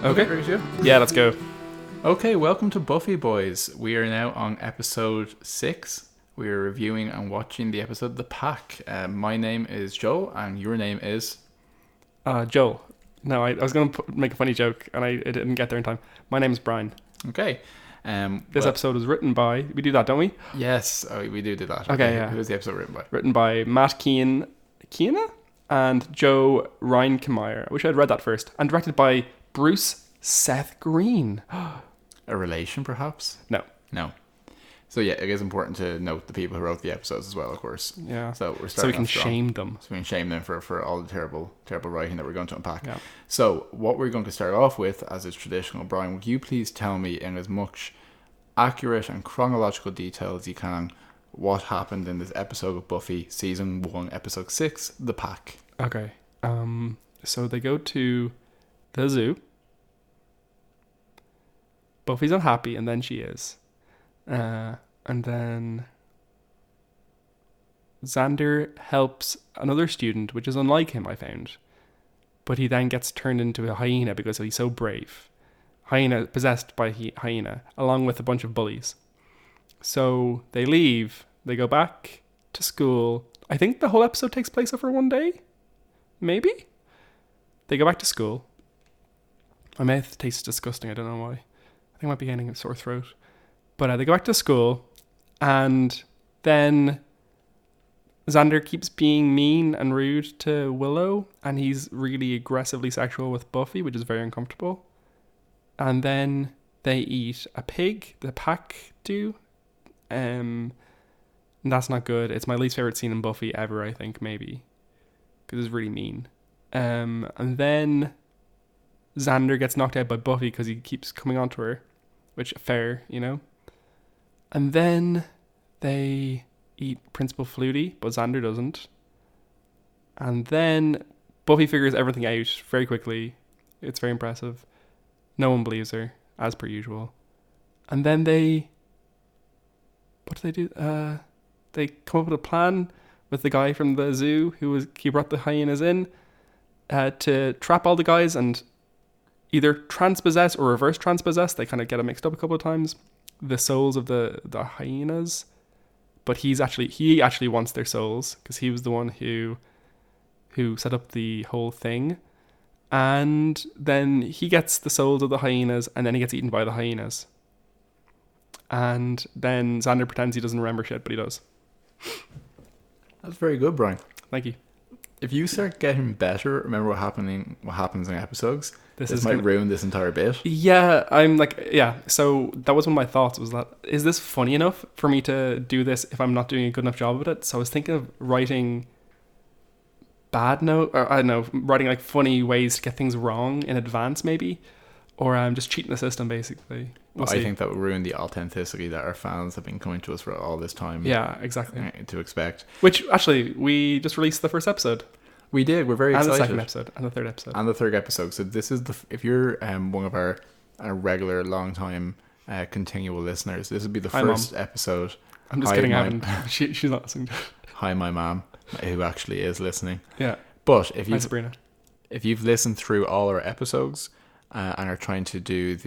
Okay. Ready to go? Yeah, let's go. Okay, welcome to Buffy Boys. We are now on episode 6. We are reviewing and watching the episode The Pack. My name is Joel, and your name is... Joel. No, I was going to make a funny joke, and I didn't get there in time. My name is Brian. Okay. This episode was written by... We do that, don't we? Yes, we do that. Okay, yeah. Who is the episode written by? Written by Matt Keane... Keana? And Joe Reinkemeyer. I wish I'd read that first. And directed by Bruce Seth Green. A relation, perhaps? No. So yeah, it is important to note the people who wrote the episodes as well, of course. Yeah. So we're starting so we can off strong. shame them. So we can shame them for all the terrible writing that we're going to unpack. Yeah. So what we're going to start off with, as is traditional, Brian, would you please tell me in as much accurate and chronological detail as you can what happened in this episode of Buffy, season 1, episode 6, The Pack? Okay. So they go to the zoo. Buffy's unhappy, and then she is. And then Xander helps another student, which is unlike him, I found. But he then gets turned into a hyena because he's so brave. Hyena, possessed by hyena, along with a bunch of bullies. So they leave, they go back to school. I think the whole episode takes place over one day? Maybe? They go back to school. My mouth tastes disgusting, I don't know why. I think I might be getting a sore throat. But they go back to school, and then Xander keeps being mean and rude to Willow, and he's really aggressively sexual with Buffy, which is very uncomfortable. And then they eat a pig, the pack do. And that's not good. It's my least favorite scene in Buffy ever, I think, maybe. Because it's really mean. And then Xander gets knocked out by Buffy because he keeps coming onto her. Which, fair, you know? And then they eat Principal Flutie, but Xander doesn't. And then Buffy figures everything out very quickly. It's very impressive. No one believes her, as per usual. And then they... What do they do? They come up with a plan with the guy from the zoo he brought the hyenas in to trap all the guys and either transpossess or reverse transpossess. They kind of get it mixed up a couple of times. The souls of the hyenas, but he actually wants their souls because he was the one who set up the whole thing, and then he gets the souls of the hyenas, and then he gets eaten by the hyenas, and then Xander pretends he doesn't remember shit, but he does. That's very good, Brian. Thank you. If you start getting better, remember what happens in episodes. This might ruin this entire bit. Yeah, so that was one of my thoughts, was that, is this funny enough for me to do this if I'm not doing a good enough job of it? So I was thinking of writing writing like funny ways to get things wrong in advance maybe, or just cheating the system basically. I think that would ruin the authenticity that our fans have been coming to us for all this time. Yeah, exactly. To expect. Which, actually, we just released the first episode. We did. We're very excited. And the second episode. And the third episode. And the third episode. So this is if you're one of our regular, long-time, continual listeners, this would be the first episode. I'm just kidding. She's not listening. Hi, my mom, who actually is listening. Yeah. But if you've listened through all our episodes and are trying to do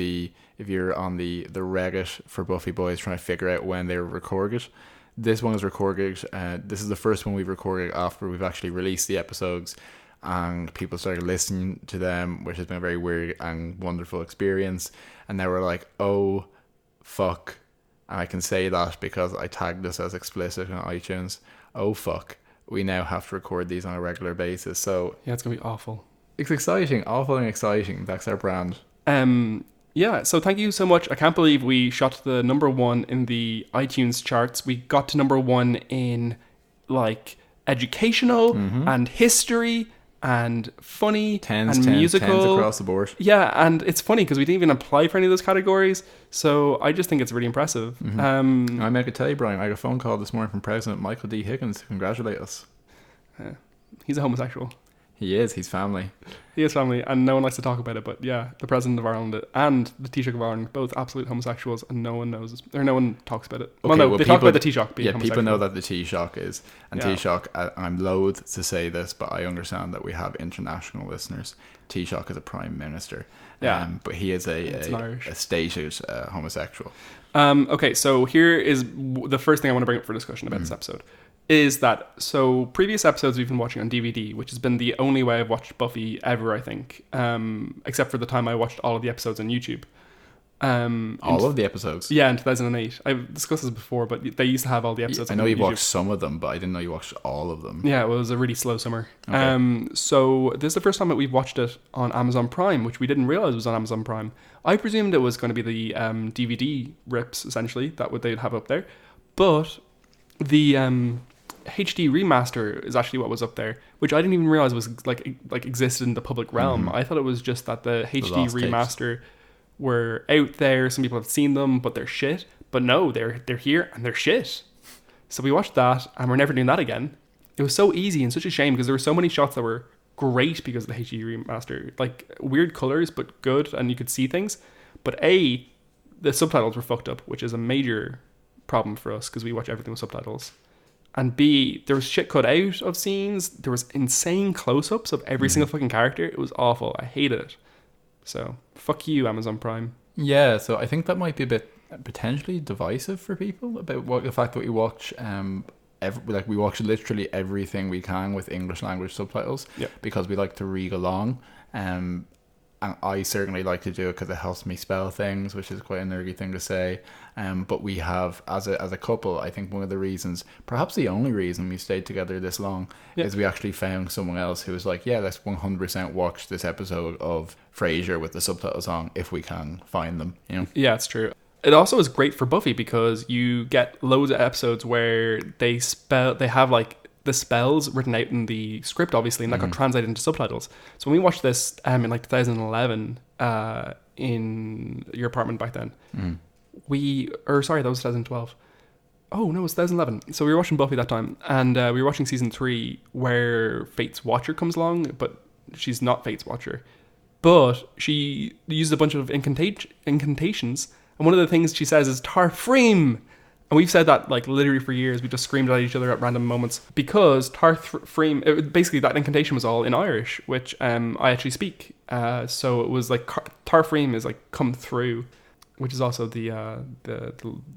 if you're on the Reddit for Buffy Boys trying to figure out when they were recorded, this one is recorded. This is the first one we've recorded after we've actually released the episodes, and people started listening to them, which has been a very weird and wonderful experience. And now we're like, oh, fuck. And I can say that because I tagged this as explicit on iTunes. Oh, fuck. We now have to record these on a regular basis. So yeah, it's going to be awful. It's exciting. Awful and exciting. That's our brand. Yeah, so thank you so much. I can't believe we shot the number 1 in the iTunes charts. We got to number 1 in like educational and history and funny and musical. Tens across the board. Yeah, and it's funny because we didn't even apply for any of those categories. So I just think it's really impressive. I meant to tell you, Brian, I got a phone call this morning from President Michael D. Higgins to congratulate us. He's a homosexual. He is. He's family. He is family, and no one likes to talk about it. But yeah, the president of Ireland and the Taoiseach of Ireland, both absolute homosexuals, and no one knows, or no one talks about it. Okay, They talk about the Taoiseach being homosexual. People know that the Taoiseach is. And Taoiseach, I'm loath to say this, but I understand that we have international listeners. Taoiseach is a prime minister. Yeah. But he is a stated homosexual. Okay, so here is the first thing I want to bring up for discussion about this episode. Is that, so previous episodes we've been watching on DVD, which has been the only way I've watched Buffy ever, I think, except for the time I watched all of the episodes on YouTube. All of the episodes? Yeah, in 2008. I've discussed this before, but they used to have all the episodes. I know you watched some of them, but I didn't know you watched all of them. Yeah, it was a really slow summer. Okay. So this is the first time that we've watched it on Amazon Prime, which we didn't realize was on Amazon Prime. I presumed it was going to be the DVD rips, essentially, that they'd have up there. But the HD remaster is actually what was up there, which I didn't even realize was like existed in the public realm. I thought it was just that the HD remaster were out there. Some people have seen them, but they're shit. But no, they're here and they're shit. So we watched that, and we're never doing that again. It was so easy and such a shame because there were so many shots that were great because of the HD remaster, like weird colors but good, and you could see things. But the subtitles were fucked up, which is a major problem for us because we watch everything with subtitles. And B, there was shit cut out of scenes. There was insane close-ups of every single fucking character. It was awful. I hated it. So, fuck you, Amazon Prime. Yeah, so I think that might be a bit potentially divisive for people about the fact that we watch we watch literally everything we can with English language subtitles because we like to read along. And I certainly like to do it because it helps me spell things, which is quite a nerdy thing to say. But we have, as a couple, I think one of the reasons, perhaps the only reason we stayed together this long, is we actually found someone else who was like, yeah, let's 100% watch this episode of Frasier with the subtitles on if we can find them. You know? Yeah, it's true. It also is great for Buffy because you get loads of episodes where they have like the spells written out in the script, obviously, and that got translated into subtitles. So when we watched this in like 2011 in your apartment back then, that was 2012. Oh no, it was 2011. So we were watching Buffy that time, and we were watching season 3 where Fate's Watcher comes along, but she's not Fate's Watcher. But she uses a bunch of incantations, and one of the things she says is Tarfreem. And we've said that like literally for years. We just screamed at each other at random moments because Tarfreem, basically that incantation was all in Irish, which I actually speak. So it was like Tarfreem is like come through, which is also the catchphrase.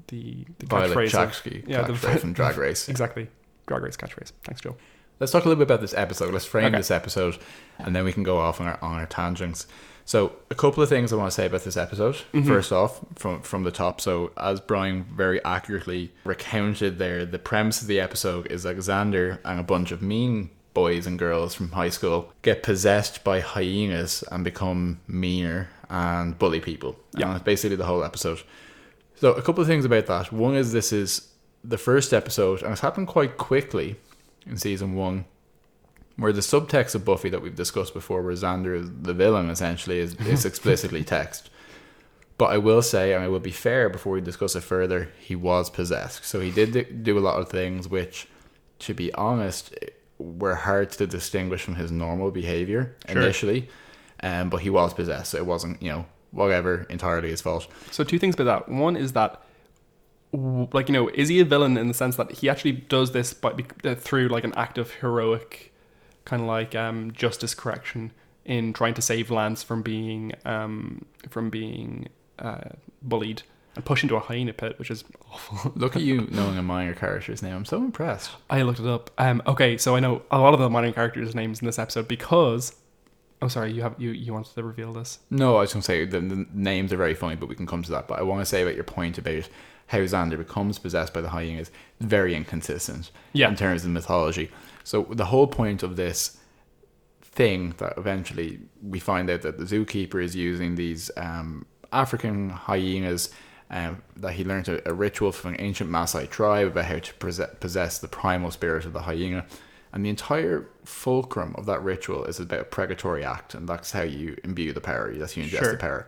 Catchphrase from Drag Race. Exactly. Drag Race catchphrase. Thanks, Joe. Let's talk a little bit about this episode. Let's frame this episode, and then we can go off on our tangents. So a couple of things I want to say about this episode. First off, from the top. So as Brian very accurately recounted there, the premise of the episode is that Xander and a bunch of mean boys and girls from high school get possessed by hyenas and become meaner and bully people. Yeah. And that's basically the whole episode. So a couple of things about that. One is this is the first episode, and it's happened quite quickly in season 1, where the subtext of Buffy that we've discussed before, where Xander is the villain essentially, is explicitly text. But I will say, and I will be fair before we discuss it further, he was possessed. So he did do a lot of things which, to be honest, were hard to distinguish from his normal behaviour initially. But he was possessed, so it wasn't, whatever, entirely his fault. So 2 things about that. One is that, like, is he a villain in the sense that he actually does this through like an act of heroic kind of like justice correction in trying to save Lance from being bullied and pushed into a hyena pit, which is awful. Look at you knowing a minor character's name. I'm so impressed. I looked it up. Okay, so I know a lot of the minor characters' names in this episode because... Oh, sorry, you wanted to reveal this? No, I was going to say the names are very funny, but we can come to that. But I want to say about your point about how Xander becomes possessed by the hyenas, very inconsistent in terms of mythology. So the whole point of this thing that eventually we find out that the zookeeper is using these African hyenas that he learned a ritual from an ancient Maasai tribe about how to possess the primal spirit of the hyena. And the entire fulcrum of that ritual is about a pregatory act, and that's how you imbue the power, that's how you ingest the power.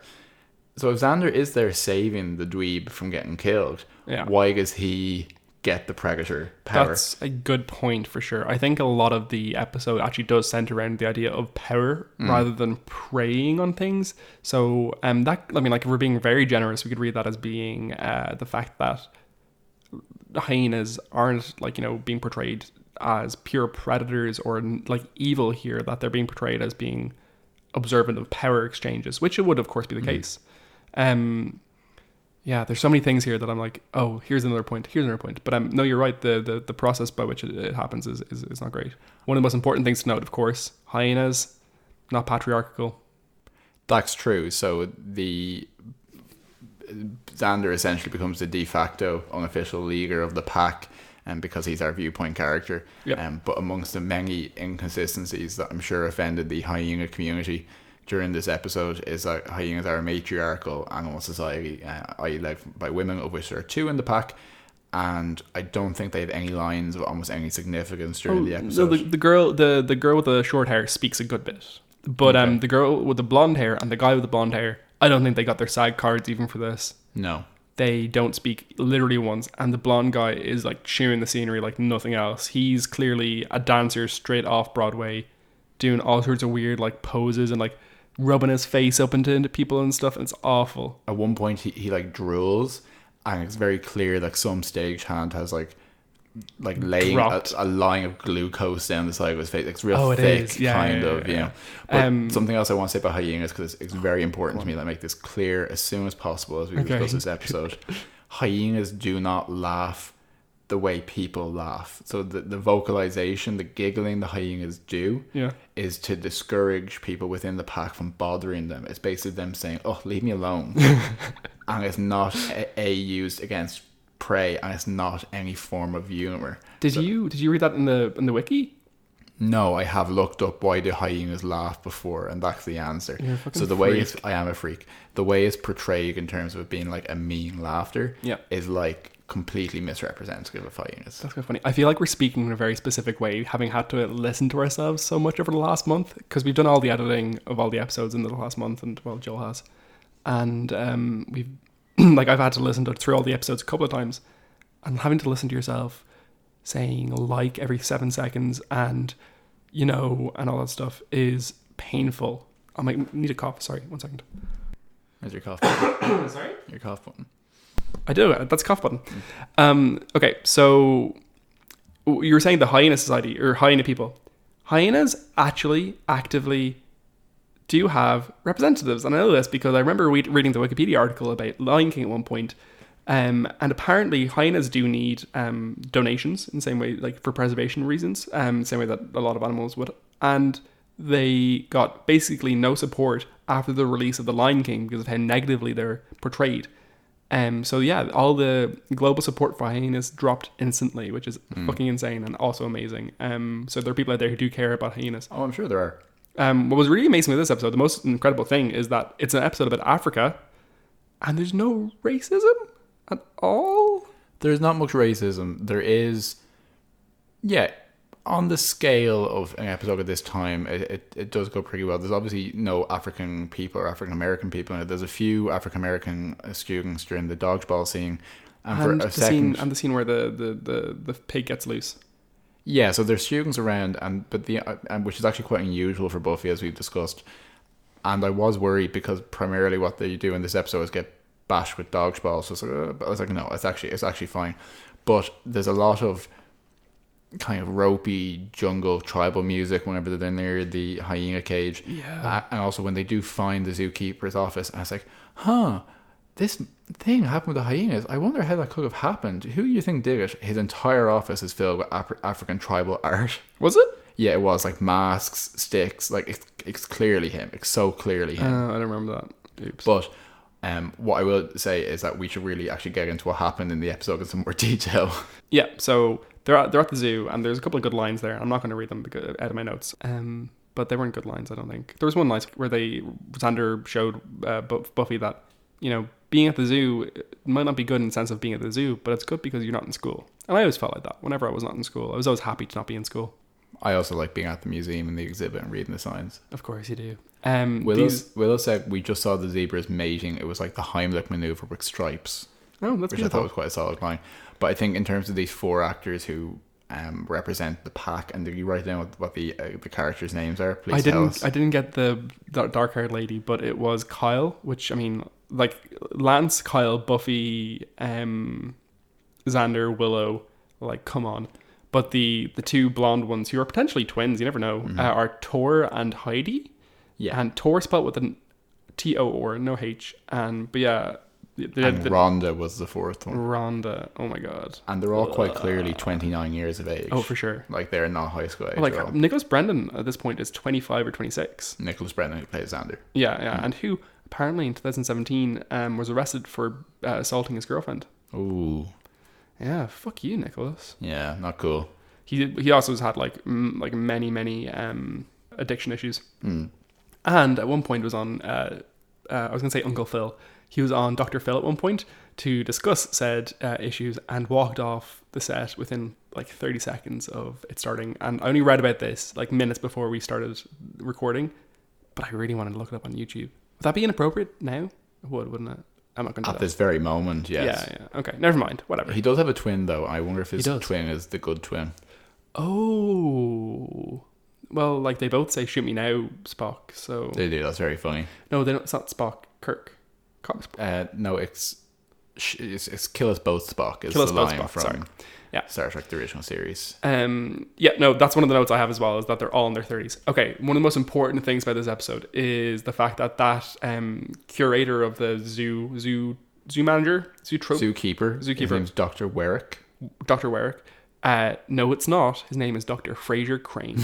So if Xander is there saving the dweeb from getting killed, why is he get the predator power. That's a good point for sure. I think a lot of the episode actually does center around the idea of power rather than preying on things. So that, I mean, like, if we're being very generous, we could read that as being the fact that hyenas aren't, like, you know, being portrayed as pure predators or like evil here, that they're being portrayed as being observant of power exchanges, which it would of course be the case. Yeah, there's so many things here that I'm like, oh, here's another point. But no, you're right. The process by which it happens is not great. One of the most important things to note, of course, hyenas, not patriarchal. That's true. So Xander essentially becomes the de facto unofficial leader of the pack, and because he's our viewpoint character. Yep. But amongst the many inconsistencies that I'm sure offended the hyena community during this episode is that hyenas are a matriarchal animal society, i.e. led by women, of which there are 2 in the pack, and I don't think they have any lines of almost any significance during the episode. No, the girl with the short hair speaks a good bit, but Okay. the girl with the blonde hair and the guy with the blonde hair, I don't think they got their SAG cards even for this. No. They don't speak literally once, and the blonde guy is like chewing the scenery like nothing else. He's clearly a dancer straight off Broadway, doing all sorts of weird like poses and like rubbing his face up into people and stuff, and it's awful. At one point he like drools, and it's very clear like some stagehand has like laying a line of glucose down the side of his face. It's real thick, you know. But something else I want to say about hyenas, because it's very important to me that I make this clear as soon as possible as we discuss this episode. Hyenas do not laugh the way people laugh. So the vocalization, the giggling the hyenas do is to discourage people within the pack from bothering them. It's basically them saying, oh, leave me alone. And it's not used against prey, and it's not any form of humor. Did you read that in the wiki? No, I have looked up why do hyenas laugh before, and that's the answer. So the way I am a freak. The way it's portrayed in terms of it being like a mean laughter is like completely misrepresentative of hyenas. That's kind of funny. I feel like we're speaking in a very specific way, having had to listen to ourselves so much over the last month, because we've done all the editing of all the episodes in the last month, and well, Joel has, and we've like, I've had to listen through all the episodes a couple of times, and having to listen to yourself saying like every 7 seconds and, you know, and all that stuff is painful. I might need a cough. Sorry, 1 second. Where's your cough button? Sorry? Your cough button. I do. That's a cough button. Okay, so you were saying the hyena society, or hyena people. Hyenas actually actively do have representatives, and I know this because I remember reading the Wikipedia article about Lion King at one point, and apparently hyenas do need donations in the same way, like for preservation reasons, same way that a lot of animals would, and they got basically no support after the release of the Lion King because of how negatively they're portrayed. So yeah, all the global support for hyenas dropped instantly, which is fucking insane and also amazing. So there are people out there who do care about hyenas. Oh, I'm sure there are. What was really amazing with this episode, the most incredible thing, is that it's an episode about Africa, and there's no racism at all. There's not much racism. There is, on the scale of an episode at this time, it does go pretty well. There's obviously no African people or African American people in it. There's a few African American students during the dodgeball scene, and for a second, the scene where the pig gets loose. Yeah, so there's students around, but which is actually quite unusual for Buffy, as we've discussed. And I was worried because primarily what they do in this episode is get bashed with dodgeballs. So I was like, no, it's actually fine. But there's a lot of kind of ropey jungle tribal music whenever they're near the hyena cage. Yeah. And also when they do find the zookeeper's office, and I was like, this thing happened with the hyenas. I wonder how that could have happened. Who do you think did it? His entire office is filled with African tribal art. Was it? Yeah, it was, like masks, sticks. Like it's clearly him. It's so clearly him. I don't remember that. Oops. But what I will say is that we should really actually get into what happened in the episode in some more detail. Yeah, so they're at the zoo, and there's a couple of good lines there. I'm not going to read them out of my notes. But they weren't good lines, I don't think. There was one line where Xander showed Buffy that, you know, being at the zoo might not be good in the sense of being at the zoo, but it's good because you're not in school. And I always felt like that. Whenever I was not in school, I was always happy to not be in school. I also like being at the museum and the exhibit and reading the signs. Of course you do. Willow said we just saw the zebras mating. It was like the Heimlich maneuver with stripes. Oh, that's which beautiful. I thought was quite a solid line. But I think in terms of these 4 actors who represent the pack, and did you write down what the characters' names are? Please tell us. I didn't get the dark-haired lady, but it was Kyle, which, I mean, like, Lance, Kyle, Buffy, Xander, Willow, like, come on. But the 2 blonde ones, who are potentially twins, you never know, are Tor and Heidi. Yeah. And Tor spelled with an T-O-R, no H. But yeah. And Rhonda was the 4th one. Rhonda, oh my god. And they're all quite clearly 29 years of age. Oh, for sure. Like, they're not high school age. Like, Nicholas Brendan at this point is 25 or 26. Nicholas Brendan, who plays Xander. Yeah. And who apparently in 2017 was arrested for assaulting his girlfriend. Ooh. Yeah, fuck you, Nicholas. Yeah, not cool. He also has had like many addiction issues. Mm. And at one point was on I was gonna say Uncle Phil. He was on Dr. Phil at one point to discuss said issues, and walked off the set within like 30 seconds of it starting. And I only read about this like minutes before we started recording, but I really wanted to look it up on YouTube. Would that be inappropriate now? It would, wouldn't it? I'm not going to. At this very moment, yes. Yeah. Okay, never mind. Whatever. He does have a twin, though. I wonder if his twin is the good twin. Oh. Well, like, they both say, "Shoot me now, Spock." So They do. That's very funny. No, they don't. It's not Spock. Kirk. No, it's "Kill us both, Spock." Is Kill us the both, line Spock. from Sorry. Yeah. Star Trek: The Original Series. Yeah, no, that's one of the notes I have as well, is that they're all in their 30s. Okay, one of the most important things about this episode is the fact that curator of the zoo manager, Zookeeper. His name's Dr. Werrick. Dr. Werrick. No, it's not. His name is Dr. Frasier Crane.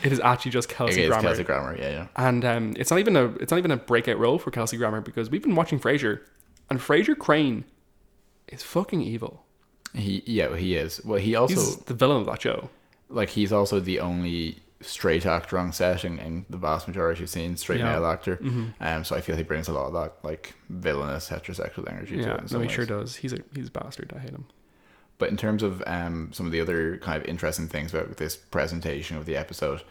It is actually just Kelsey Grammer. Kelsey Grammer, yeah. And it's not even a breakout role for Kelsey Grammer, because we've been watching Frasier, and Frasier Crane is fucking evil. He is. Well, he's the villain of that show. Like, he's also the only straight actor on set in the vast majority of scenes, straight male actor. Mm-hmm. So I feel he brings a lot of that, like, villainous heterosexual energy to it. No, he sure does. He's a bastard. I hate him. But in terms of some of the other kind of interesting things about this presentation of the episode,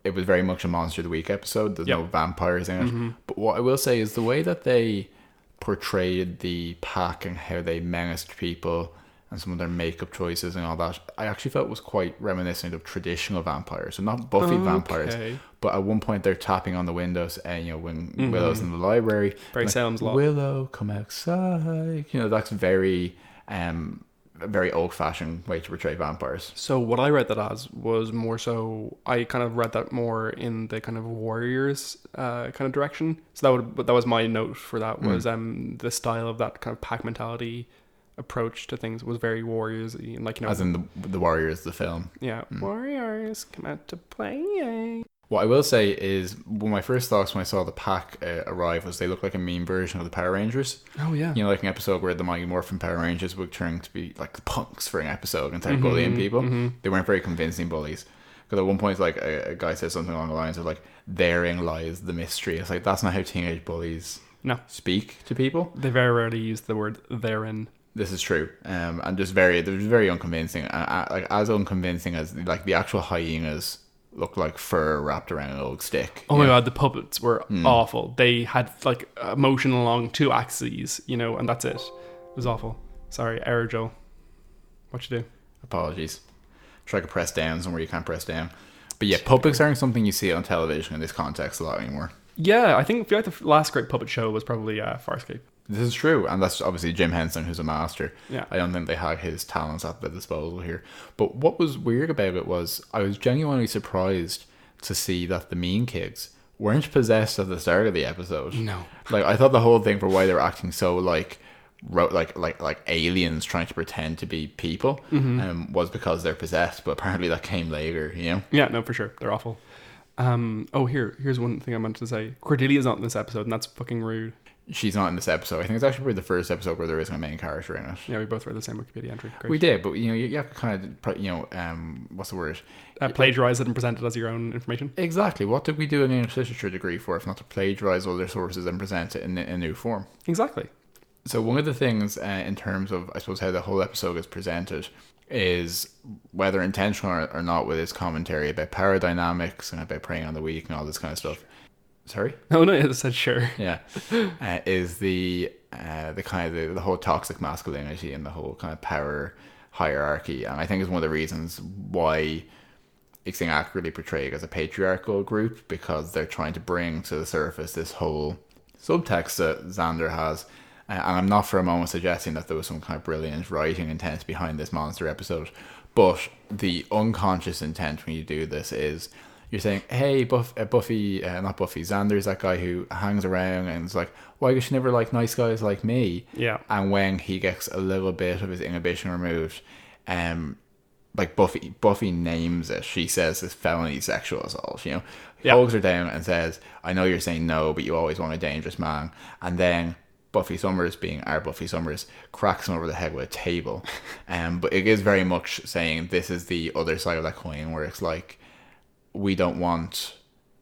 it was very much a Monster of the Week episode. There's no vampires in it. Mm-hmm. But what I will say is the way that they portrayed the pack and how they menaced people and some of their makeup choices and all that, I actually felt was quite reminiscent of traditional vampires. So not Buffy vampires, but at one point they're tapping on the windows, and when Willow's in the library, very Salem's Lot. Willow, come outside. That's very a very old-fashioned way to portray vampires. So what I read that as was more so, I kind of read that more in the kind of warriors kind of direction. So that was my note for that, was the style of that kind of pack mentality approach to things was very warriors-y, and like, as in the Warriors, the film. Yeah, Warriors come out to play. What I will say is, one of my first thoughts when I saw the pack arrive was they look like a mean version of the Power Rangers. Oh, yeah. Like an episode where the Mighty Morphin Power Rangers would turn to be like the punks for an episode and start bullying people. Mm-hmm. They weren't very convincing bullies. Because at one point, like, a guy says something along the lines of, like, therein lies the mystery. It's like, that's not how teenage bullies speak to people. They very rarely use the word therein. This is true. And just very unconvincing. Like, as unconvincing as, like, the actual hyenas looked like fur wrapped around an old stick. Oh my god, the puppets were awful. They had like motion along 2 axes, and that's it. It was awful. Sorry, error, Joe. What you do? Apologies. Try to press down somewhere you can't press down. But yeah, puppets aren't something you see on television in this context a lot anymore. Yeah, I feel like the last great puppet show was probably Farscape. This is true, and that's obviously Jim Henson, who's a master. Yeah. I don't think they had his talents at their disposal here. But what was weird about it was I was genuinely surprised to see that the mean kids weren't possessed at the start of the episode. No. Like, I thought the whole thing for why they were acting so like aliens trying to pretend to be people was because they're possessed, but apparently that came later, Yeah, no, for sure. They're awful. Here's one thing I meant to say. Cordelia's not in this episode, and that's fucking rude. She's not in this episode. I think it's actually the first episode where there isn't a main character in it. Yeah, we both read the same Wikipedia entry. Great. We did, but you have to kind of, what's the word? Plagiarize it and present it as your own information. Exactly. What did we do an English literature degree for if not to plagiarize other sources and present it in a new form? Exactly. So one of the things in terms of, I suppose, how the whole episode is presented is, whether intentional or not, with its commentary about power dynamics and about preying on the weak and all this kind of stuff. Sorry? Oh no, it said sure. Yeah. Is the kind of the whole toxic masculinity and the whole kind of power hierarchy, and I think it's one of the reasons why it's being accurately portrayed as a patriarchal group, because they're trying to bring to the surface this whole subtext that Xander has. And I'm not for a moment suggesting that there was some kind of brilliant writing intent behind this monster episode, but the unconscious intent when you do this is you're saying, hey, not Buffy, Xander's that guy who hangs around and is like, why does she never like nice guys like me? Yeah. And when he gets a little bit of his inhibition removed, like Buffy names it. She says it's felony sexual assault, you know. He holds her down and says, I know you're saying no, but you always want a dangerous man. And then Buffy Summers, being our Buffy Summers, cracks him over the head with a table. But it is very much saying this is the other side of that coin, where it's like, we don't want,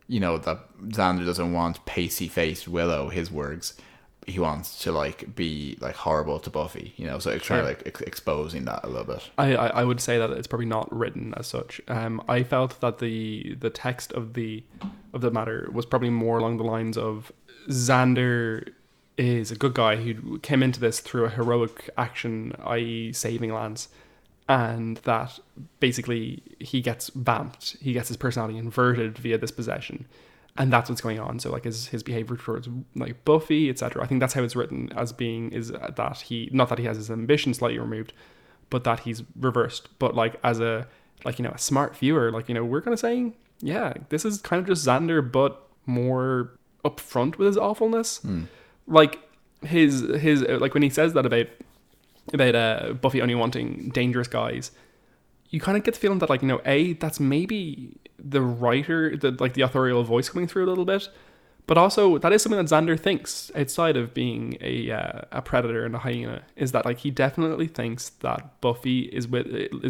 you know, that Xander doesn't want pasty-faced Willow, his words. He wants to like be like horrible to Buffy, you know, so it's trying to like exposing that a little bit. I would say that it's probably not written as such. I felt that the text of the matter was probably more along the lines of Xander is a good guy who came into this through a heroic action, i.e. saving Lance, and that basically he gets vamped, he gets his personality inverted via this possession. And that's what's going on. So like his behavior towards like Buffy, etc. I think that's how it's written as being, is that he, not that he has his ambition slightly removed, but that he's reversed. But like as a, like, you know, a smart viewer, like, you know, we're kind of saying, yeah, this is kind of just Xander, but more upfront with his awfulness. Like his like when he says that about Buffy only wanting dangerous guys, you kind of get the feeling that, like, you know, that's maybe the writer, the authorial voice coming through a little bit, but also that is something that Xander thinks outside of being a predator and a hyena, is that like he definitely thinks that Buffy is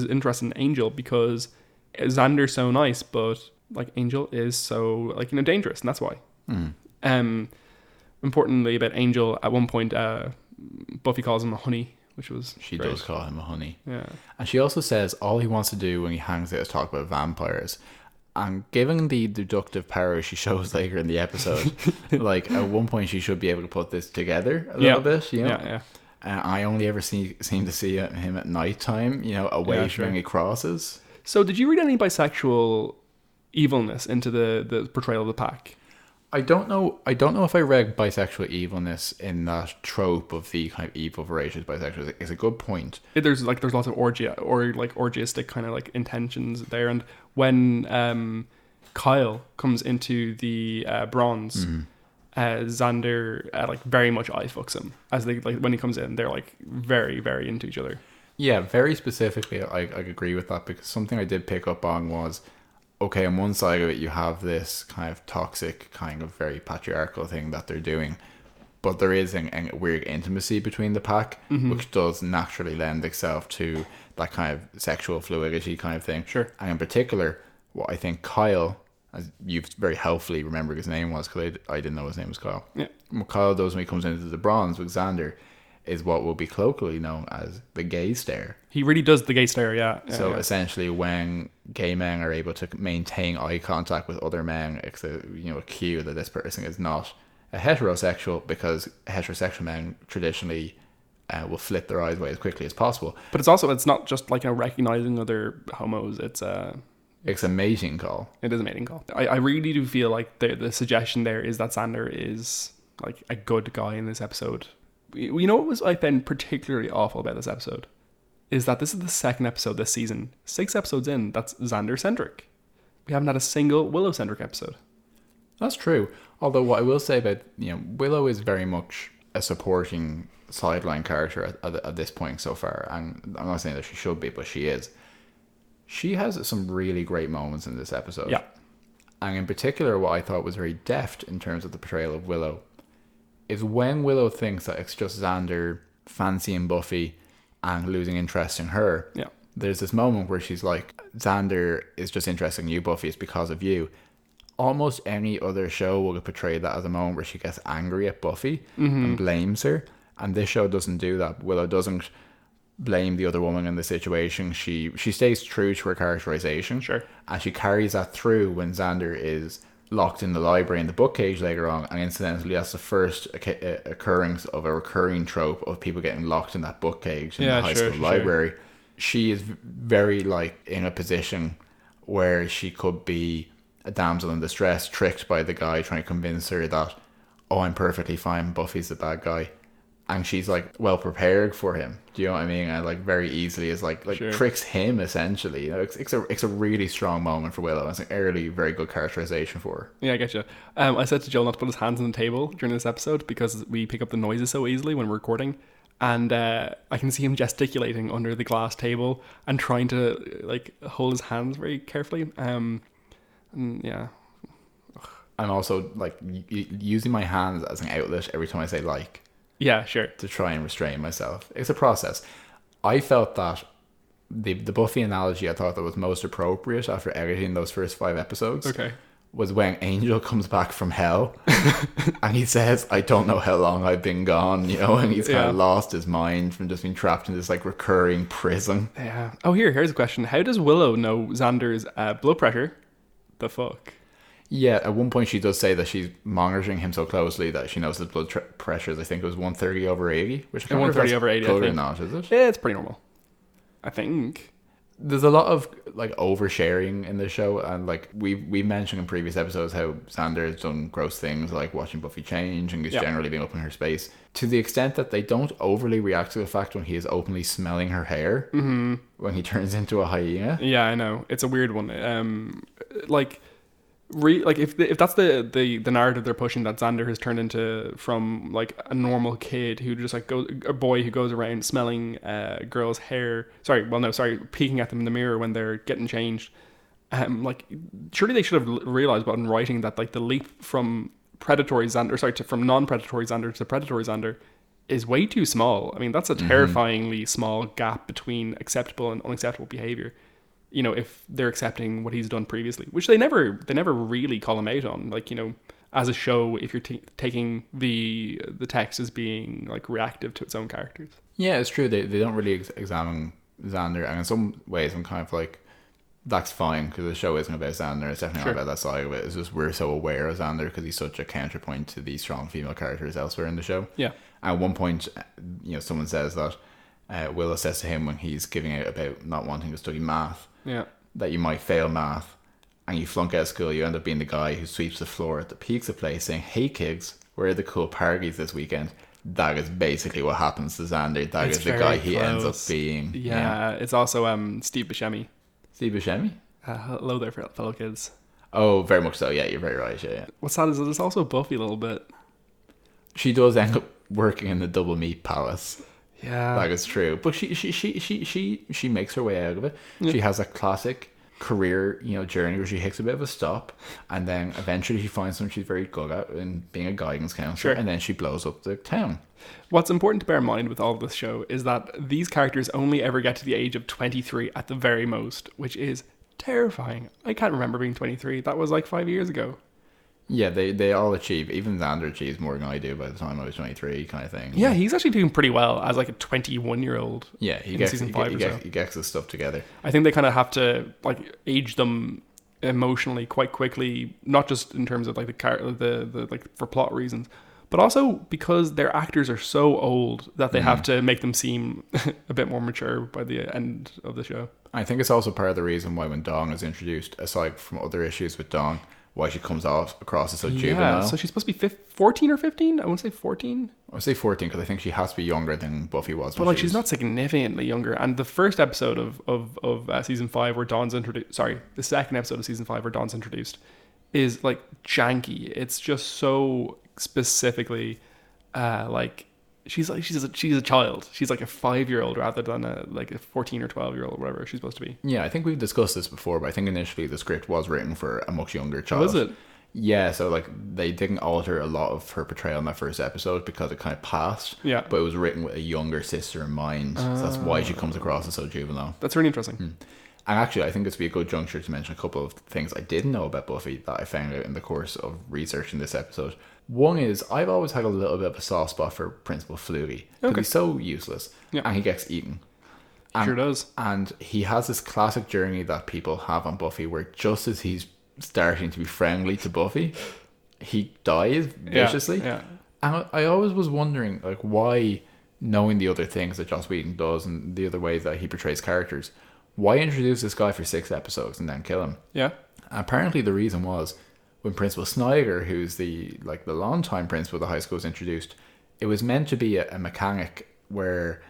interested in Angel because Xander's so nice, but like Angel is so, like, you know, dangerous, and that's why. Importantly about Angel, at one point Buffy calls him a honey, which was she great. Does call him a honey. Yeah. And she also says all he wants to do when he hangs out is talk about vampires. And given the deductive power she shows later in the episode, like at one point she should be able to put this together a little bit, you know? Yeah. I only ever seem to see him at night time, you know, away from any crosses. So did you read any bisexual evilness into the portrayal of the pack? I don't know if I read bisexual evilness in that trope of the kind of evil voracious bisexual. It's a good point. There's lots of orgiastic kind of like intentions there, and when Kyle comes into the bronze, Xander like very much eye fucks him as they, like, when he comes in, they're like very, very into each other. Yeah, very specifically, I agree with that, because something I did pick up on was, okay, on one side of it, you have this kind of toxic, kind of very patriarchal thing that they're doing, but there is a weird intimacy between the pack, which does naturally lend itself to that kind of sexual fluidity kind of thing. Sure. And in particular, what I think Kyle, as you've very helpfully remembered his name was, because I didn't know his name was Kyle. Yeah. What Kyle does when he comes into the bronze with Xander is what will be colloquially known as the gay stare. He really does the gay stare, yeah. So essentially, when gay men are able to maintain eye contact with other men, it's a cue that this person is not a heterosexual, because heterosexual men traditionally will flip their eyes away as quickly as possible. But it's not just like recognizing other homos. It's a mating call. It is a mating call. I really do feel like the suggestion there is that Xander is like a good guy in this episode. You know what I found particularly awful about this episode is that this is the second episode this season, 6 episodes in, that's Xander-centric. We haven't had a single Willow-centric episode. That's true. Although what I will say about, Willow is very much a supporting sideline character at this point so far. And I'm not saying that she should be, but she is. She has some really great moments in this episode. Yeah. And in particular, what I thought was very deft in terms of the portrayal of Willow is when Willow thinks that it's just Xander fancying Buffy and losing interest in her. Yeah. There's this moment where she's like, Xander is just interested in you, Buffy, it's because of you. Almost any other show would have portrayed that as a moment where she gets angry at Buffy and blames her. And this show doesn't do that. Willow doesn't blame the other woman in the situation. She stays true to her characterization. Sure. And she carries that through when Xander is locked in the library in the book cage later on, and incidentally that's the first occurrence of a recurring trope of people getting locked in that book cage in the high school library. she is very like in a position where she could be a damsel in distress, tricked by the guy trying to convince her that, oh, I'm perfectly fine, Buffy's the bad guy. And she's like well prepared for him. Do you know what I mean? And like very easily is like Sure. tricks him essentially. You know, it's a really strong moment for Willow. It's an early, very good characterization for her. Yeah, I get you. I said to Joel not to put his hands on the table during this episode because we pick up the noises so easily when we're recording. And I can see him gesticulating under the glass table and trying to like hold his hands very carefully. And yeah. And also like using my hands as an outlet every time I say like. Yeah, sure. To try and restrain myself. It's a process. I felt that the Buffy analogy I thought that was most appropriate after editing those first 5 episodes was when Angel comes back from hell and he says, I don't know how long I've been gone, you know, and he's kind of lost his mind from just being trapped in this like recurring prison. Yeah. Oh, here's a question. How does Willow know Xander's blood pressure? The fuck? Yeah, at one point she does say that she's monitoring him so closely that she knows his blood pressures. I think it was 130/80, which I can't remember if that's 130/80, good I think. or not, is it? Yeah, it's pretty normal. I think. There's a lot of like oversharing in this show, and like we mentioned in previous episodes how Xander has done gross things like watching Buffy change and just generally being up in her space, to the extent that they don't overly react to the fact when he is openly smelling her hair when he turns into a hyena. Yeah, I know. It's a weird one. Like if that's the narrative they're pushing, that Xander has turned into from like a normal kid who just like a boy who goes around smelling girls' hair. Peeking at them in the mirror when they're getting changed. Like surely they should have realized in writing that like the leap from predatory Xander, from non-predatory Xander to predatory Xander is way too small. I mean, that's a terrifyingly small gap between acceptable and unacceptable behavior. You know, if they're accepting what he's done previously, which they never really call him out on. Like, you know, as a show, if you're taking the text as being like reactive to its own characters. Yeah, it's true. They don't really examine Xander, and in some ways, I'm kind of like, that's fine because the show isn't about Xander. It's definitely not about that side of it. It's just we're so aware of Xander because he's such a counterpoint to these strong female characters elsewhere in the show. Yeah. And at one point, you know, someone says that Willow says to him when he's giving out about not wanting to study math. Yeah. That you might fail math and you flunk out of school, you end up being the guy who sweeps the floor at the pizza place saying, hey kids, where are the cool parties this weekend? That is basically what happens to Xander. That is the guy he ends up being. Yeah. It's also Steve Buscemi. Steve Buscemi? Hello there, fellow kids. Oh, very much so. Yeah, you're very right. Yeah. What's sad is that it's also Buffy a little bit. She does end up working in the Double Meat Palace. Yeah, that is true. But she makes her way out of it. Yeah. She has a classic career, you know, journey where she hits a bit of a stop, and then eventually she finds something she's very good at in being a guidance counselor, and then she blows up the town. What's important to bear in mind with all of this show is that these characters only ever get to the age of 23 at the very most, which is terrifying. I can't remember being 23. That was like 5 years ago. Yeah, they all achieve. Even Xander achieves more than I do by the time I was 23, kind of thing. Yeah, he's actually doing pretty well as like a 21-year-old. Yeah, he gets his stuff together. I think they kind of have to like age them emotionally quite quickly, not just in terms of like the like for plot reasons, but also because their actors are so old that they have to make them seem a bit more mature by the end of the show. I think it's also part of the reason why when Dawn is introduced, aside from other issues with Dawn, why she comes across as so juvenile. So she's supposed to be 14 or 15? I want to say 14. I would say 14 because I think she has to be younger than Buffy was. But like she's not significantly younger. And the first episode of season 5 where Dawn's introduced, the second episode of season 5 where Dawn's introduced is like janky. It's just so specifically like she's a child. She's like a 5-year-old rather than a 14 or 12-year-old or whatever she's supposed to be. Yeah, I think we've discussed this before, but I think initially the script was written for a much younger child. Was it? Yeah, so like they didn't alter a lot of her portrayal in that first episode because it kind of passed. Yeah. But it was written with a younger sister in mind. So that's why she comes across as so juvenile. That's really interesting. And actually, I think this would be a good juncture to mention a couple of things I didn't know about Buffy that I found out in the course of researching this episode. One is, I've always had a little bit of a soft spot for Principal Flutie. Because he's so useless. Yeah. And he gets eaten. Sure does. And he has this classic journey that people have on Buffy where just as he's starting to be friendly to Buffy, he dies viciously. Yeah. And I always was wondering, like, why knowing the other things that Joss Whedon does and the other ways that he portrays characters, why introduce this guy for 6 episodes and then kill him? Yeah. Apparently the reason was when Principal Snyder, who's the long-time principal of the high school, was introduced, it was meant to be a mechanic where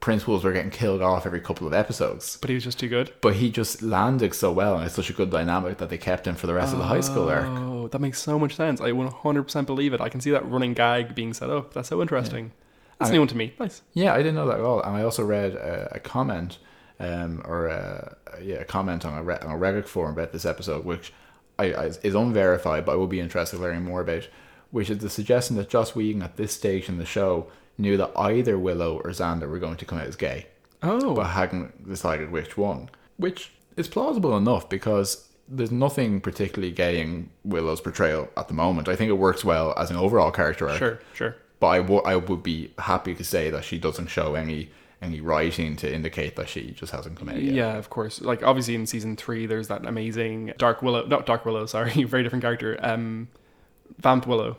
principals were getting killed off every couple of episodes. But he was just too good. But he just landed so well, and it's such a good dynamic that they kept him for the rest of the high school arc. Oh, that makes so much sense. I 100% believe it. I can see that running gag being set up. That's so interesting. That's new one to me. Nice. Yeah, I didn't know that at all. And I also read a comment, a comment on a Reddit forum about this episode, which is unverified, but I will be interested in learning more about, which is the suggestion that Joss Whedon at this stage in the show knew that either Willow or Xander were going to come out as gay. Oh. But hadn't decided which one. Which is plausible enough because there's nothing particularly gay in Willow's portrayal at the moment. I think it works well as an overall character arc. Sure. But I would be happy to say that she doesn't show any writing to indicate that she just hasn't come out yet. Yeah, of course. Like, obviously in season 3, there's that amazing very different character, Vamp Willow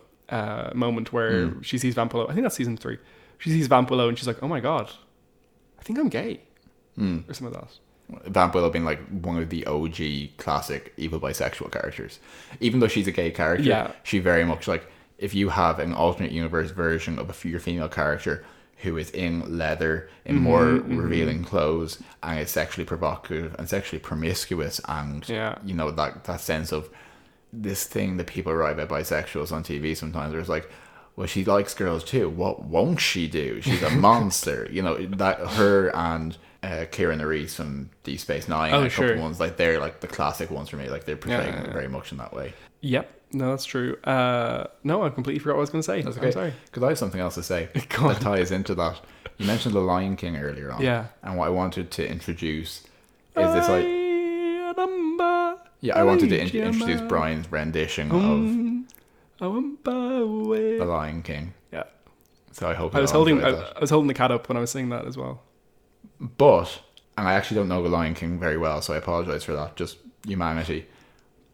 moment where she sees Vamp Willow. I think that's season 3. She sees Vamp Willow and she's like, oh my god, I think I'm gay. Or something like that. Vamp Willow being like one of the OG classic evil bisexual characters. Even though she's a gay character, she very much like, if you have an alternate universe version of your female character who is in leather, in more revealing clothes, and is sexually provocative and sexually promiscuous, and you know, that sense of this thing that people write about bisexuals on TV sometimes, there's like, well, she likes girls too, what won't she do? She's a monster. You know, that her and Kieran Reese from Deep Space Nine, a couple ones, like they're like the classic ones for me, like they're portraying it very much in that way. Yep. No, that's true. No, I completely forgot what I was going to say. That's okay. I'm sorry. Because I have something else to say that ties into that. You mentioned The Lion King earlier on. Yeah. And what I wanted to introduce is this, like... I wanted to introduce Brian's rendition of The Lion King. Yeah. So I hope I was holding the cat up when I was saying that as well. But, and I actually don't know The Lion King very well, so I apologise for that, just humanity.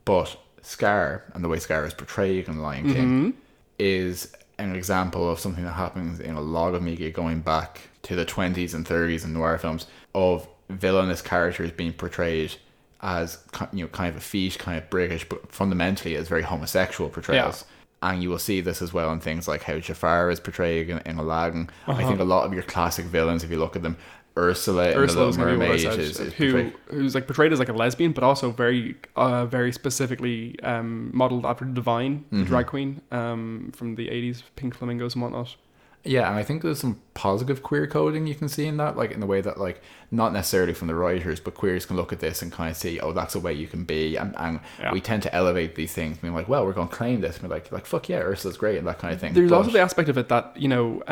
But Scar, and the way Scar is portrayed in The Lion King, is an example of something that happens in a lot of media going back to the 20s and 30s in noir films, of villainous characters being portrayed as, you know, kind of effete, kind of British, but fundamentally as very homosexual portrayals. Yeah. And you will see this as well in things like how Jafar is portrayed in Aladdin. I think a lot of your classic villains, if you look at them, Ursula in The Little Mermaid who's like portrayed as like a lesbian, but also very specifically modelled after Divine, the drag queen from the 80s, Pink Flamingos and whatnot. Yeah, and I think there's some positive queer coding you can see in that, like in the way that, like, not necessarily from the writers, but queers can look at this and kind of see, oh, that's a way you can be, and we tend to elevate these things, being like, well, we're going to claim this, and we're like fuck yeah, Ursula's great, and that kind of thing. There's also the aspect of it that, you know,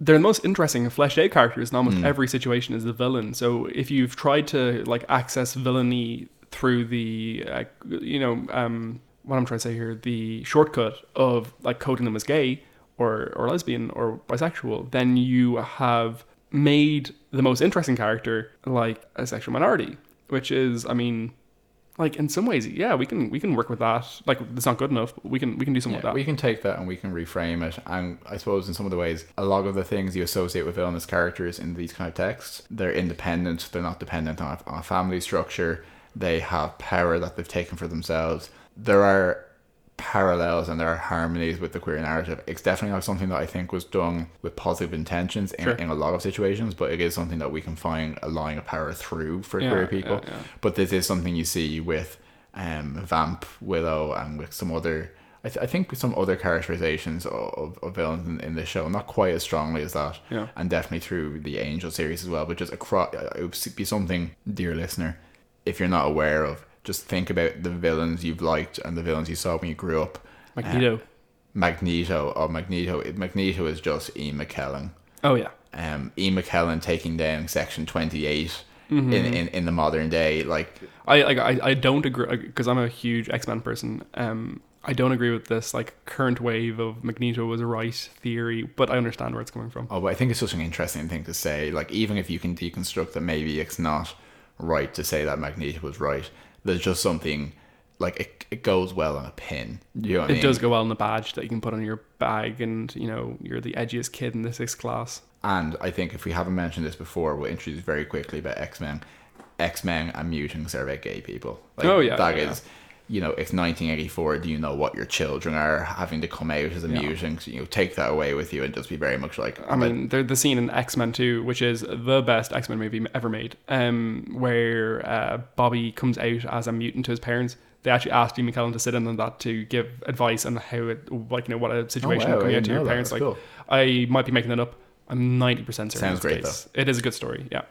they're the most interesting and fleshed out characters in almost every situation is the villain. So if you've tried to like access villainy through the what I'm trying to say here, the shortcut of like coding them as gay or lesbian or bisexual, then you have made the most interesting character like a sexual minority, which is, I mean, like in some ways, yeah, we can work with that. Like, it's not good enough, but we can do something with that. We can take that and we can reframe it. And I suppose in some of the ways, a lot of the things you associate with villainous characters in these kind of texts, they're independent. They're not dependent on a family structure. They have power that they've taken for themselves. There are parallels and there are harmonies with the queer narrative. It's definitely not something that I think was done with positive intentions in a lot of situations, but it is something that we can find a line of power through for queer people. But this is something you see with Vamp Willow and with some other, I think with some other characterizations of villains in this show, not quite as strongly as that, and definitely through the Angel series as well, but just across, it would be something, dear listener, if you're not aware of, just think about the villains you've liked and the villains you saw when you grew up. Magneto. Magneto is just Ian McKellen. Oh yeah. Ian McKellen taking down Section 28 in the modern day. Like I don't agree, because I'm a huge X-Men person. I don't agree with this like current wave of Magneto was a right theory, but I understand where it's coming from. Oh, but I think it's such an interesting thing to say. Like, even if you can deconstruct that maybe it's not right to say that Magneto was right, there's just something like it goes well on a pin. You know what I mean? It does go well in a badge that you can put on your bag, and you know you're the edgiest kid in the 6th class. And I think if we haven't mentioned this before, we'll introduce very quickly about X-Men. X-Men and mutants are about gay people. Like, that is, you know, it's 1984. Do you know what your children are having to come out as a mutant? You know, take that away with you and just be very much like. I mean, the scene in X-Men 2, which is the best X-Men movie ever made, where Bobby comes out as a mutant to his parents. They actually asked Dean McKellen to sit in on that to give advice on how it, like, you know, what a situation coming out to your parents. Like, cool. I might be making that up. I'm 90% certain. Sounds great though. It is a good story. Yeah.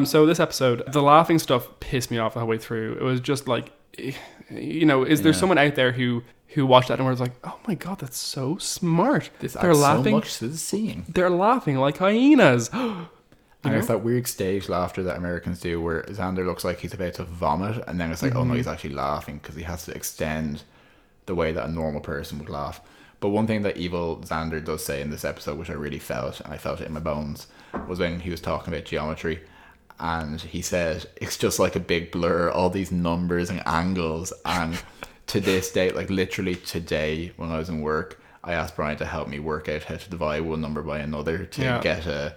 So this episode, the laughing stuff pissed me off the whole way through. It was just like, you know, is there someone out there who watched that and was like, oh my god, that's so smart. They're laughing so much to the scene. They're laughing like hyenas. And it's that weird stage laughter that Americans do where Xander looks like he's about to vomit, and then it's like, oh no, he's actually laughing because he has to extend the way that a normal person would laugh. But one thing that evil Xander does say in this episode, which I really felt, and I felt it in my bones, was when he was talking about geometry, and he said, it's just like a big blur, all these numbers and angles. And to this day, like literally today when I was in work, I asked Brian to help me work out how to divide one number by another to get a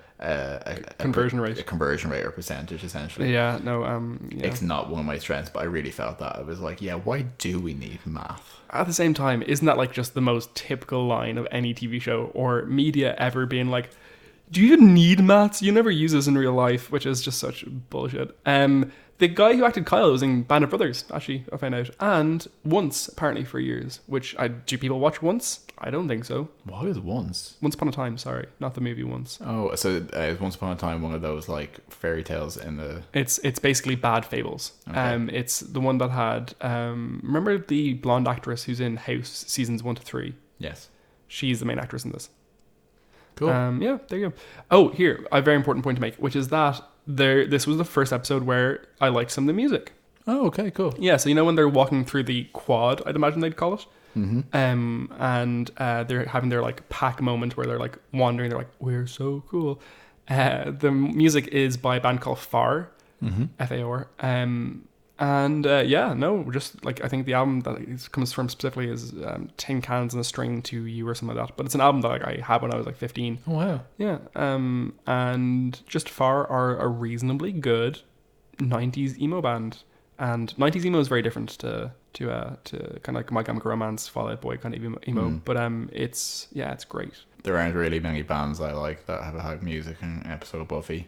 conversion rate. A conversion rate or percentage, essentially. Yeah, no, It's not one of my strengths, but I really felt that. I was like, yeah, why do we need math? At the same time, isn't that like just the most typical line of any TV show or media ever being like, do you need maths? You never use this in real life, which is just such bullshit. The guy who acted Kyle was in Band of Brothers, actually, I found out. And Once, apparently, for years. Which, do people watch Once? I don't think so. What is Once? Once Upon a Time, sorry. Not the movie Once. Oh, so is Once Upon a Time one of those, like, fairy tales in the... It's basically bad fables. Okay. It's the one that had... remember the blonde actress who's in House seasons 1 to 3? Yes. She's the main actress in this. Cool. Yeah, there you go. Oh, here, a very important point to make, which is that this was the first episode where I liked some of the music. Oh, okay, cool. Yeah, so you know when they're walking through the quad, I'd imagine they'd call it. Mm-hmm. And they're having their like pack moment where they're like wandering. They're like, we're so cool. The music is by a band called FAR, F-A-R. Just like I think the album that it comes from specifically is Tin Cans and a String to You or something like that. But it's an album that like, I had when I was like 15. Oh wow. Yeah. And just FAR are a reasonably good 90s emo band. And 90s emo is very different to kind of like My Chemical Romance, Fall Out Boy kind of emo. But it's great. There aren't really many bands I like that have had music in an episode of Buffy.